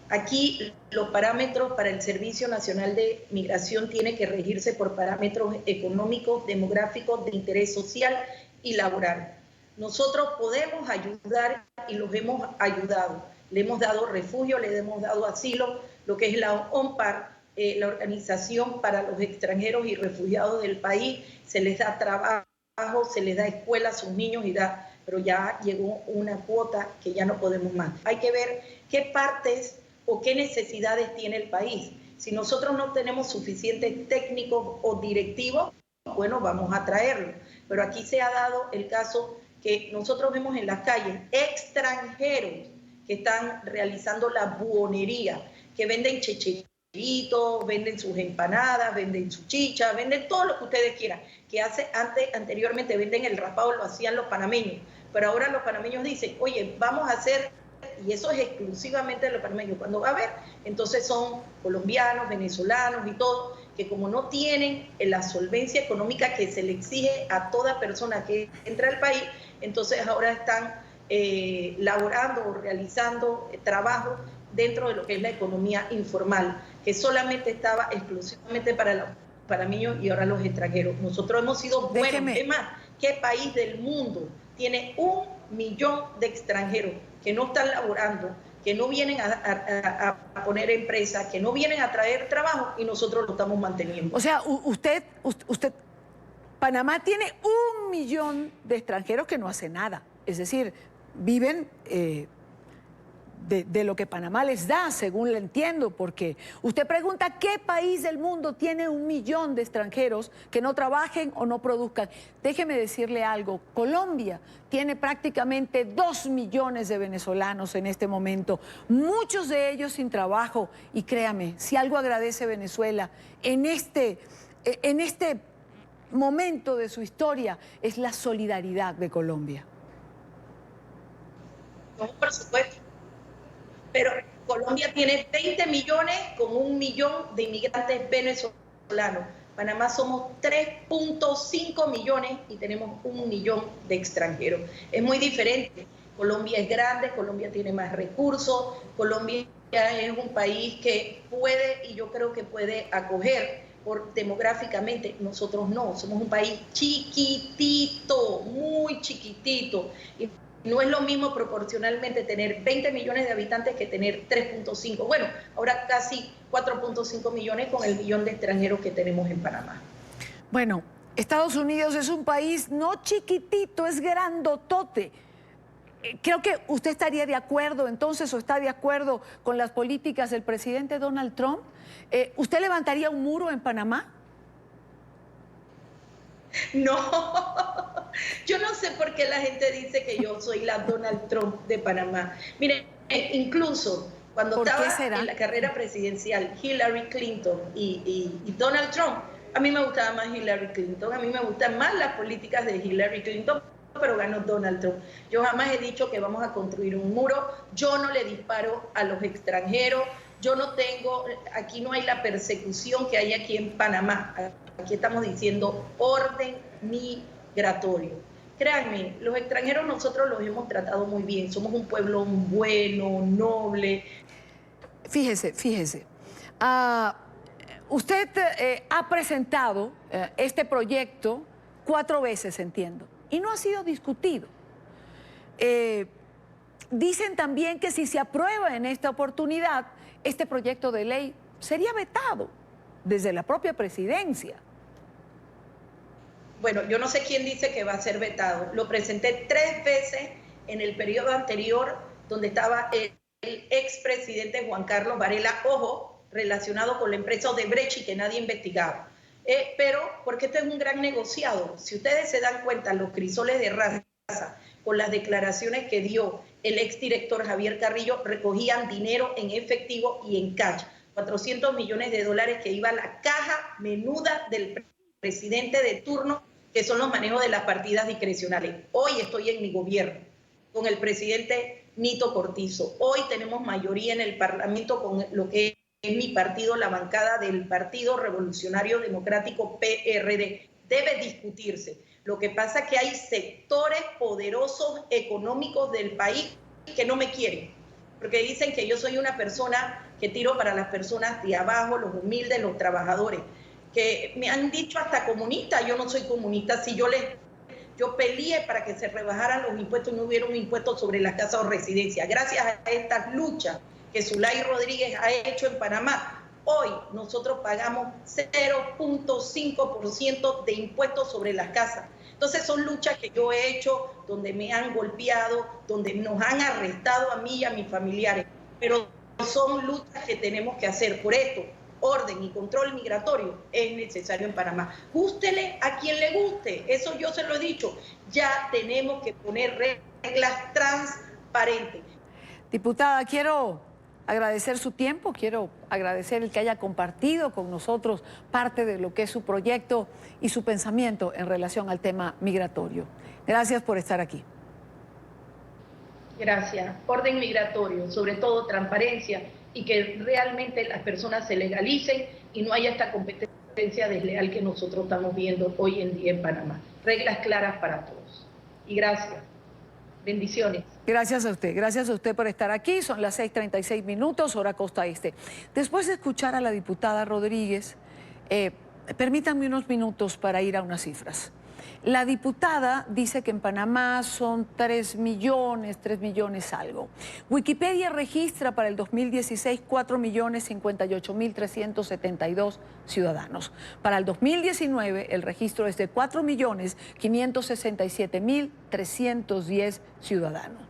Aquí los parámetros para el Servicio Nacional de Migración tienen que regirse por parámetros económicos, demográficos, de interés social y laboral. Nosotros podemos ayudar y los hemos ayudado. Le hemos dado refugio, le hemos dado asilo, lo que es la ONPAR, la Organización para los Extranjeros y Refugiados del país, se les da trabajo, se les da escuela a sus niños pero ya llegó una cuota que ya no podemos más. Hay que ver qué partes o qué necesidades tiene el país. Si nosotros no tenemos suficientes técnicos o directivos, bueno, vamos a traerlo. Pero aquí se ha dado el caso que nosotros vemos en las calles extranjeros que están realizando la buhonería, que venden chechería, venden sus empanadas, venden su chicha, venden todo lo que ustedes quieran, que anteriormente venden el raspado, lo hacían los panameños, pero ahora los panameños dicen, oye, vamos a hacer, y eso es exclusivamente de los panameños, cuando va a haber, entonces son colombianos, venezolanos y todo, que como no tienen la solvencia económica que se le exige a toda persona que entra al país, entonces ahora están laborando o realizando trabajo dentro de lo que es la economía informal, que solamente estaba exclusivamente para los panameños y ahora los extranjeros. Nosotros hemos sido buenos. Es más, ¿qué país del mundo tiene 1 millón de extranjeros que no están laborando, que no vienen a poner empresas, que no vienen a traer trabajo y nosotros lo estamos manteniendo? O sea, Panamá tiene 1 millón de extranjeros que no hace nada. Es decir, viven de lo que Panamá les da, según le entiendo, porque usted pregunta qué país del mundo tiene 1 millón de extranjeros que no trabajen o no produzcan. Déjeme decirle algo, Colombia tiene prácticamente 2 millones de venezolanos en este momento, muchos de ellos sin trabajo, y créame, si algo agradece Venezuela en este momento de su historia es la solidaridad de Colombia. No, por supuesto. Pero Colombia tiene 20 millones con 1 millón de inmigrantes venezolanos. Panamá somos 3.5 millones y tenemos 1 millón de extranjeros. Es muy diferente. Colombia es grande, Colombia tiene más recursos, Colombia es un país que puede, y yo creo que puede acoger demográficamente. Nosotros no, somos un país chiquitito, muy chiquitito. Y no es lo mismo proporcionalmente tener 20 millones de habitantes que tener 3.5. Bueno, ahora casi 4.5 millones con el millón de extranjeros que tenemos en Panamá. Bueno, Estados Unidos es un país no chiquitito, es grandotote. Creo que usted estaría de acuerdo entonces, o está de acuerdo con las políticas del presidente Donald Trump. ¿Usted levantaría un muro en Panamá? No, yo no sé por qué la gente dice que yo soy la Donald Trump de Panamá. Miren, incluso cuando estaba en la carrera presidencial Hillary Clinton y Donald Trump, a mí me gustaba más Hillary Clinton, a mí me gustan más las políticas de Hillary Clinton, pero ganó Donald Trump. Yo jamás he dicho que vamos a construir un muro, yo no le disparo a los extranjeros, yo no tengo, aquí no hay la persecución que hay aquí en Panamá. Aquí estamos diciendo orden migratorio. Créanme, los extranjeros nosotros los hemos tratado muy bien. Somos un pueblo bueno, noble. Fíjese. Usted ha presentado este proyecto 4 veces, entiendo, y no ha sido discutido. Dicen también que si se aprueba en esta oportunidad, este proyecto de ley sería vetado desde la propia presidencia. Bueno, yo no sé quién dice que va a ser vetado. Lo presenté 3 veces en el periodo anterior, donde estaba el expresidente Juan Carlos Varela, ojo, relacionado con la empresa Odebrecht y que nadie investigaba. Pero, porque este es un gran negociado. Si ustedes se dan cuenta, los crisoles de raza, con las declaraciones que dio el exdirector Javier Carrillo, recogían dinero en efectivo y en cash. 400 millones de dólares que iba a la caja menuda del presidente de turno, que son los manejos de las partidas discrecionales. Hoy estoy en mi gobierno con el presidente Nito Cortizo. Hoy tenemos mayoría en el Parlamento con lo que es mi partido, la bancada del Partido Revolucionario Democrático PRD. Debe discutirse. Lo que pasa es que hay sectores poderosos económicos del país que no me quieren, porque dicen que yo soy una persona que tiro para las personas de abajo, los humildes, los trabajadores, que me han dicho hasta comunista. Yo no soy comunista. Si yo peleé para que se rebajaran los impuestos y no hubiera un impuesto sobre las casas o residencias. Gracias a estas luchas que Zulay Rodríguez ha hecho en Panamá, hoy nosotros pagamos 0.5% de impuestos sobre las casas. Entonces son luchas que yo he hecho donde me han golpeado, donde nos han arrestado a mí y a mis familiares, pero son luchas que tenemos que hacer. Por esto, orden y control migratorio es necesario en Panamá. Gústele a quien le guste, eso yo se lo he dicho. Ya tenemos que poner reglas transparentes. Diputada, quiero agradecer su tiempo, quiero agradecer el que haya compartido con nosotros parte de lo que es su proyecto y su pensamiento en relación al tema migratorio. Gracias por estar aquí. Gracias. Orden migratorio, sobre todo transparencia y que realmente las personas se legalicen y no haya esta competencia desleal que nosotros estamos viendo hoy en día en Panamá. Reglas claras para todos. Y gracias. Bendiciones. Gracias a usted por estar aquí. Son las 6:36 minutos, hora Costa Este. Después de escuchar a la diputada Rodríguez, permítanme unos minutos para ir a unas cifras. La diputada dice que en Panamá son 3 millones algo. Wikipedia registra para el 2016 4.058.372 ciudadanos. Para el 2019 el registro es de 4.567.310 ciudadanos.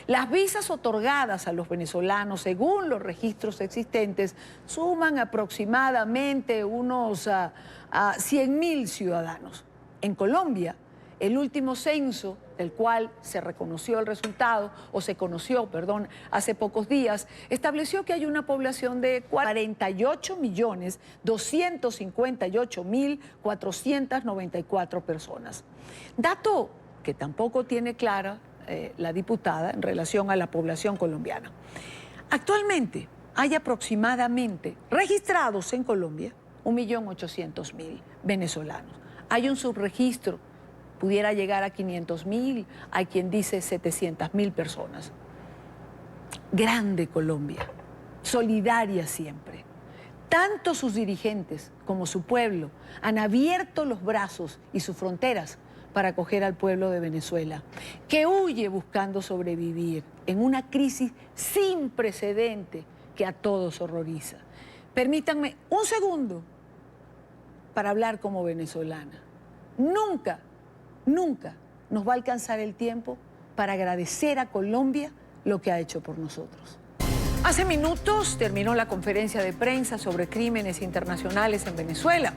Las visas otorgadas a los venezolanos, según los registros existentes, suman aproximadamente unos 100.000 ciudadanos. En Colombia, el último censo, del cual se reconoció el resultado, o se conoció, perdón, hace pocos días, estableció que hay una población de 48.258.494 personas. Dato que tampoco tiene clara la diputada en relación a la población colombiana. Actualmente hay aproximadamente registrados en Colombia 1.800.000 venezolanos. Hay un subregistro, pudiera llegar a 500.000, hay quien dice 700.000 personas. Grande Colombia, solidaria siempre. Tanto sus dirigentes como su pueblo han abierto los brazos y sus fronteras para acoger al pueblo de Venezuela, que huye buscando sobrevivir en una crisis sin precedente que a todos horroriza. Permítanme un segundo para hablar como venezolana. Nunca nos va a alcanzar el tiempo para agradecer a Colombia lo que ha hecho por nosotros. Hace minutos terminó la conferencia de prensa sobre crímenes internacionales en Venezuela.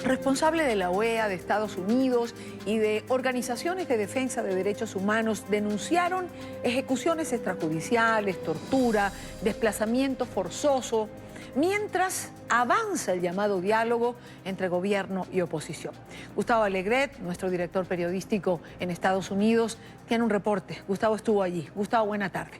Responsables de la OEA, de Estados Unidos y de organizaciones de defensa de derechos humanos denunciaron ejecuciones extrajudiciales, tortura, desplazamiento forzoso, mientras avanza el llamado diálogo entre gobierno y oposición. Gustavo Alegret, nuestro director periodístico en Estados Unidos, tiene un reporte. Gustavo estuvo allí. Gustavo, buena tarde.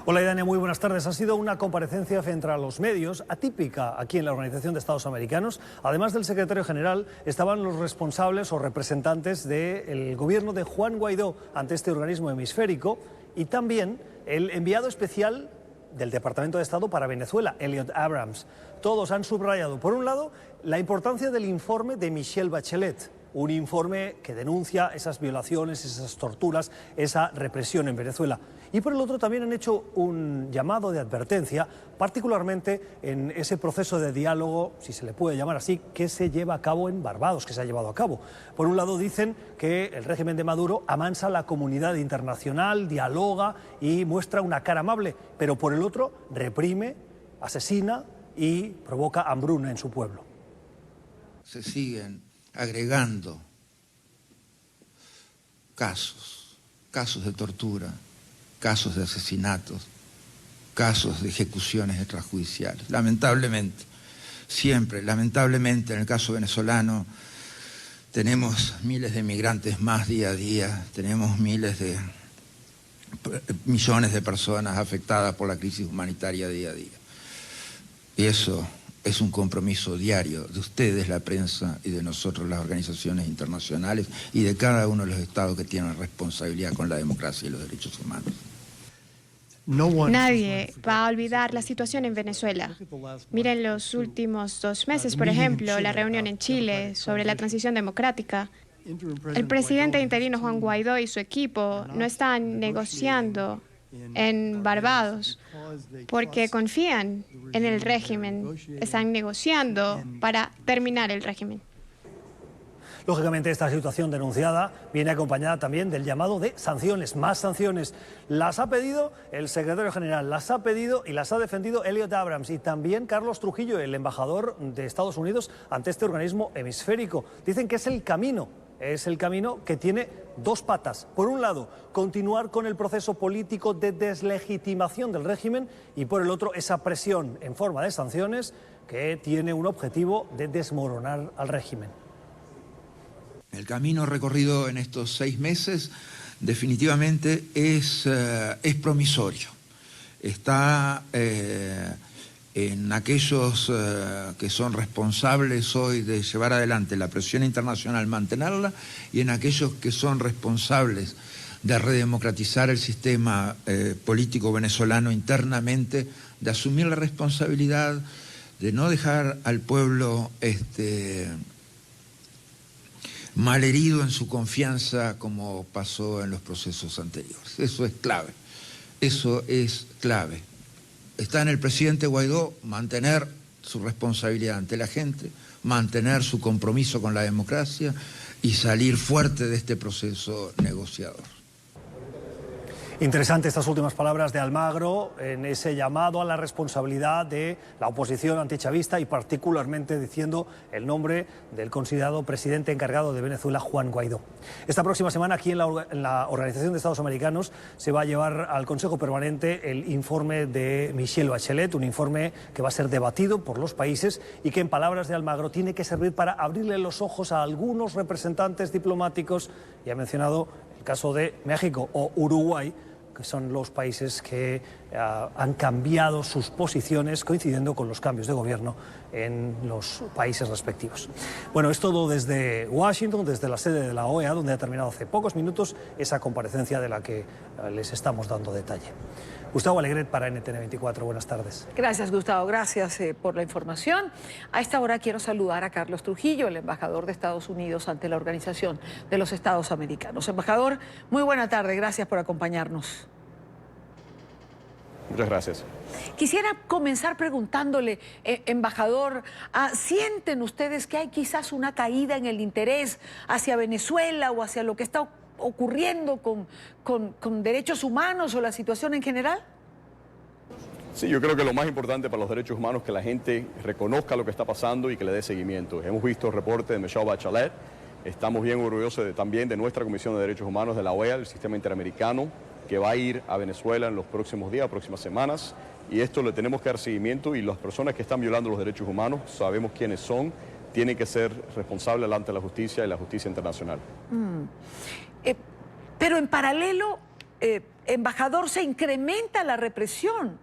Hola, Idania, muy buenas tardes. Ha sido una comparecencia frente a los medios atípica aquí en la Organización de Estados Americanos. Además del secretario general, estaban los responsables o representantes del gobierno de Juan Guaidó ante este organismo hemisférico y también el enviado especial del Departamento de Estado para Venezuela, Elliot Abrams. Todos han subrayado, por un lado, la importancia del informe de Michelle Bachelet, un informe que denuncia esas violaciones, esas torturas, esa represión en Venezuela. Y por el otro también han hecho un llamado de advertencia, particularmente en ese proceso de diálogo, si se le puede llamar así, que se lleva a cabo en Barbados, que se ha llevado a cabo. Por un lado dicen que el régimen de Maduro amansa a la comunidad internacional, dialoga y muestra una cara amable, pero por el otro reprime, asesina y provoca hambruna en su pueblo. Se siguen agregando casos de tortura, casos de asesinatos, casos de ejecuciones extrajudiciales. Lamentablemente, siempre, lamentablemente, en el caso venezolano, tenemos miles de migrantes más día a día, tenemos millones de personas afectadas por la crisis humanitaria día a día. Y eso es un compromiso diario de ustedes, la prensa, y de nosotros, las organizaciones internacionales, y de cada uno de los estados que tienen responsabilidad con la democracia y los derechos humanos. Nadie va a olvidar la situación en Venezuela. Miren los últimos 2 meses, por ejemplo, la reunión en Chile sobre la transición democrática. El presidente interino Juan Guaidó y su equipo no están negociando en Barbados porque confían en el régimen. Están negociando para terminar el régimen. Lógicamente, esta situación denunciada viene acompañada también del llamado de sanciones, más sanciones. Las ha pedido el secretario general, las ha pedido y las ha defendido Elliot Abrams y también Carlos Trujillo, el embajador de Estados Unidos ante este organismo hemisférico. Dicen que es el camino es el camino que tiene dos patas. Por un lado, continuar con el proceso político de deslegitimación del régimen y por el otro, esa presión en forma de sanciones que tiene un objetivo de desmoronar al régimen. El camino recorrido en estos 6 meses definitivamente es promisorio. Está en aquellos que son responsables hoy de llevar adelante la presión internacional, mantenerla, y en aquellos que son responsables de redemocratizar el sistema político venezolano internamente, de asumir la responsabilidad de no dejar al pueblo malherido en su confianza como pasó en los procesos anteriores. Eso es clave, eso es clave. Está en el presidente Guaidó mantener su responsabilidad ante la gente, mantener su compromiso con la democracia y salir fuerte de este proceso negociador. Interesante estas últimas palabras de Almagro en ese llamado a la responsabilidad de la oposición antichavista y particularmente diciendo el nombre del considerado presidente encargado de Venezuela, Juan Guaidó. Esta próxima semana aquí en la Organización de Estados Americanos se va a llevar al Consejo Permanente el informe de Michelle Bachelet, un informe que va a ser debatido por los países y que en palabras de Almagro tiene que servir para abrirle los ojos a algunos representantes diplomáticos, y ha mencionado el caso de México o Uruguay, que son los países que han cambiado sus posiciones coincidiendo con los cambios de gobierno en los países respectivos. Bueno, es todo desde Washington, desde la sede de la OEA, donde ha terminado hace pocos minutos esa comparecencia de la que les estamos dando detalle. Gustavo Alegret para NTN 24, buenas tardes. Gracias, Gustavo, gracias por la información. A esta hora quiero saludar a Carlos Trujillo, el embajador de Estados Unidos ante la Organización de los Estados Americanos. Embajador, muy buena tarde, gracias por acompañarnos. Muchas gracias. Quisiera comenzar preguntándole, embajador, ¿sienten ustedes que hay quizás una caída en el interés hacia Venezuela o hacia lo que está ocurriendo con derechos humanos o la situación en general? Sí, yo creo que lo más importante para los derechos humanos es que la gente reconozca lo que está pasando y que le dé seguimiento. Hemos visto el reporte de Michelle Bachelet, estamos bien orgullosos también de nuestra Comisión de Derechos Humanos de la OEA, el Sistema Interamericano, que va a ir a Venezuela en los próximos días, próximas semanas, y esto le tenemos que dar seguimiento, y las personas que están violando los derechos humanos, sabemos quiénes son, tienen que ser responsables delante de la justicia y la justicia internacional. Pero en paralelo, embajador, se incrementa la represión.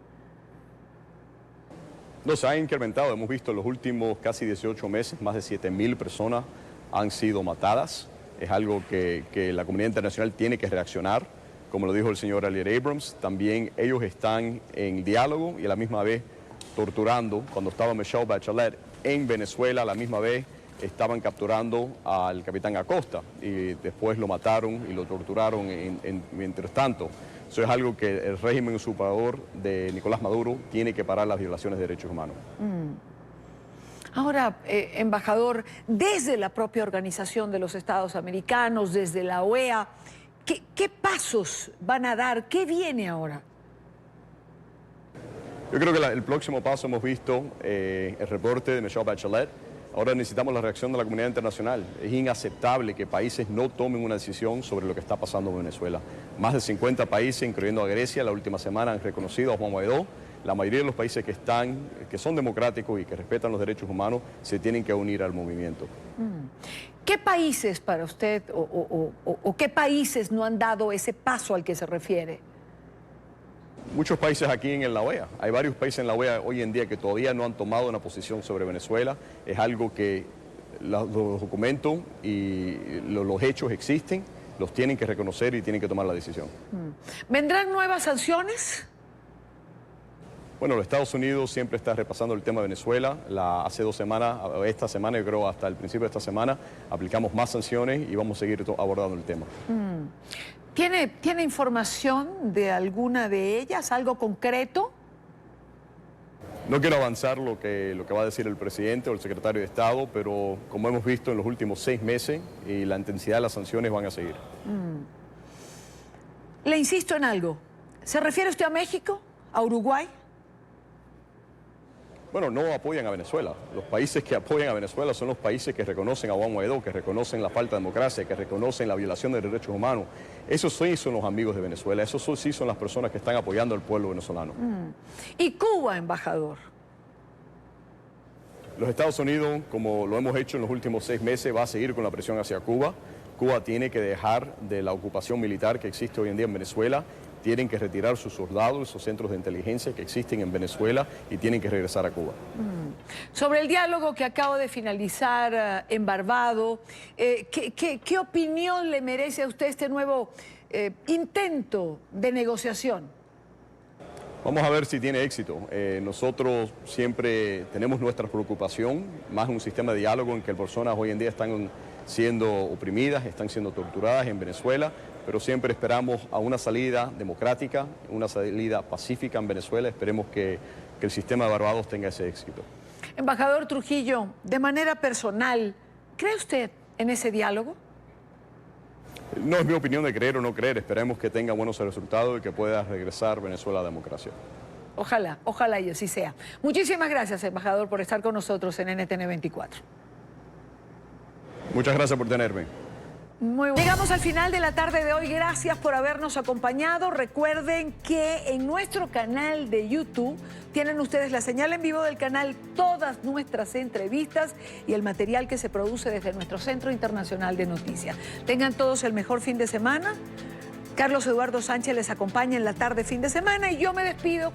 No, se ha incrementado. Hemos visto en los últimos casi 18 meses, más de 7.000 personas han sido matadas. Es algo que la comunidad internacional tiene que reaccionar. Como lo dijo el señor Elliot Abrams, también ellos están en diálogo y a la misma vez torturando. Cuando estaba Michelle Bachelet en Venezuela, a la misma vez estaban capturando al capitán Acosta y después lo mataron y lo torturaron mientras tanto. Eso es algo que el régimen usurpador de Nicolás Maduro tiene que parar, las violaciones de derechos humanos. Ahora, embajador, desde la propia Organización de los Estados Americanos, desde la OEA, ¿qué pasos van a dar? ¿Qué viene ahora? Yo creo que el próximo paso hemos visto el reporte de Michelle Bachelet. Ahora necesitamos la reacción de la comunidad internacional. Es inaceptable que países no tomen una decisión sobre lo que está pasando en Venezuela. Más de 50 países, incluyendo a Grecia, la última semana han reconocido a Juan Guaidó. La mayoría de los países que son democráticos y que respetan los derechos humanos se tienen que unir al movimiento. ¿Qué países para usted o qué países no han dado ese paso al que se refiere? Muchos países aquí en la OEA. Hay varios países en la OEA hoy en día que todavía no han tomado una posición sobre Venezuela. Es algo que los documentos y los hechos existen, los tienen que reconocer y tienen que tomar la decisión. ¿Vendrán nuevas sanciones? Bueno, los Estados Unidos siempre está repasando el tema de Venezuela. Hace 2 semanas, esta semana, yo creo hasta el principio de esta semana, aplicamos más sanciones y vamos a seguir abordando el tema. ¿Tiene información de alguna de ellas, algo concreto? No quiero avanzar lo que va a decir el presidente o el secretario de Estado, pero como hemos visto en los últimos 6 meses, y la intensidad de las sanciones van a seguir. Le insisto en algo. ¿Se refiere usted a México? ¿A Uruguay? Bueno, no apoyan a Venezuela. Los países que apoyan a Venezuela son los países que reconocen a Juan Guaidó, que reconocen la falta de democracia, que reconocen la violación de derechos humanos. Esos sí son los amigos de Venezuela, esos sí son las personas que están apoyando al pueblo venezolano. ¿Y Cuba, embajador? Los Estados Unidos, como lo hemos hecho en los últimos 6 meses, va a seguir con la presión hacia Cuba. Cuba tiene que dejar de la ocupación militar que existe hoy en día en Venezuela. Tienen que retirar sus soldados, sus centros de inteligencia que existen en Venezuela y tienen que regresar a Cuba. Sobre el diálogo que acabo de finalizar en Barbados, ¿qué opinión le merece a usted este nuevo intento de negociación? Vamos a ver si tiene éxito. Nosotros siempre tenemos nuestra preocupación, más un sistema de diálogo en que personas hoy en día están siendo oprimidas, están siendo torturadas en Venezuela, pero siempre esperamos a una salida democrática, una salida pacífica en Venezuela. Esperemos que el sistema de Barbados tenga ese éxito. Embajador Trujillo, de manera personal, ¿cree usted en ese diálogo? No es mi opinión de creer o no creer. Esperemos que tenga buenos resultados y que pueda regresar Venezuela a la democracia. Ojalá, ojalá y así sea. Muchísimas gracias, embajador, por estar con nosotros en NTN 24. Muchas gracias por tenerme. Muy bueno. Llegamos al final de la tarde de hoy. Gracias por habernos acompañado. Recuerden que en nuestro canal de YouTube tienen ustedes la señal en vivo del canal, todas nuestras entrevistas y el material que se produce desde nuestro Centro Internacional de Noticias. Tengan todos el mejor fin de semana. Carlos Eduardo Sánchez les acompaña en la tarde fin de semana y yo me despido.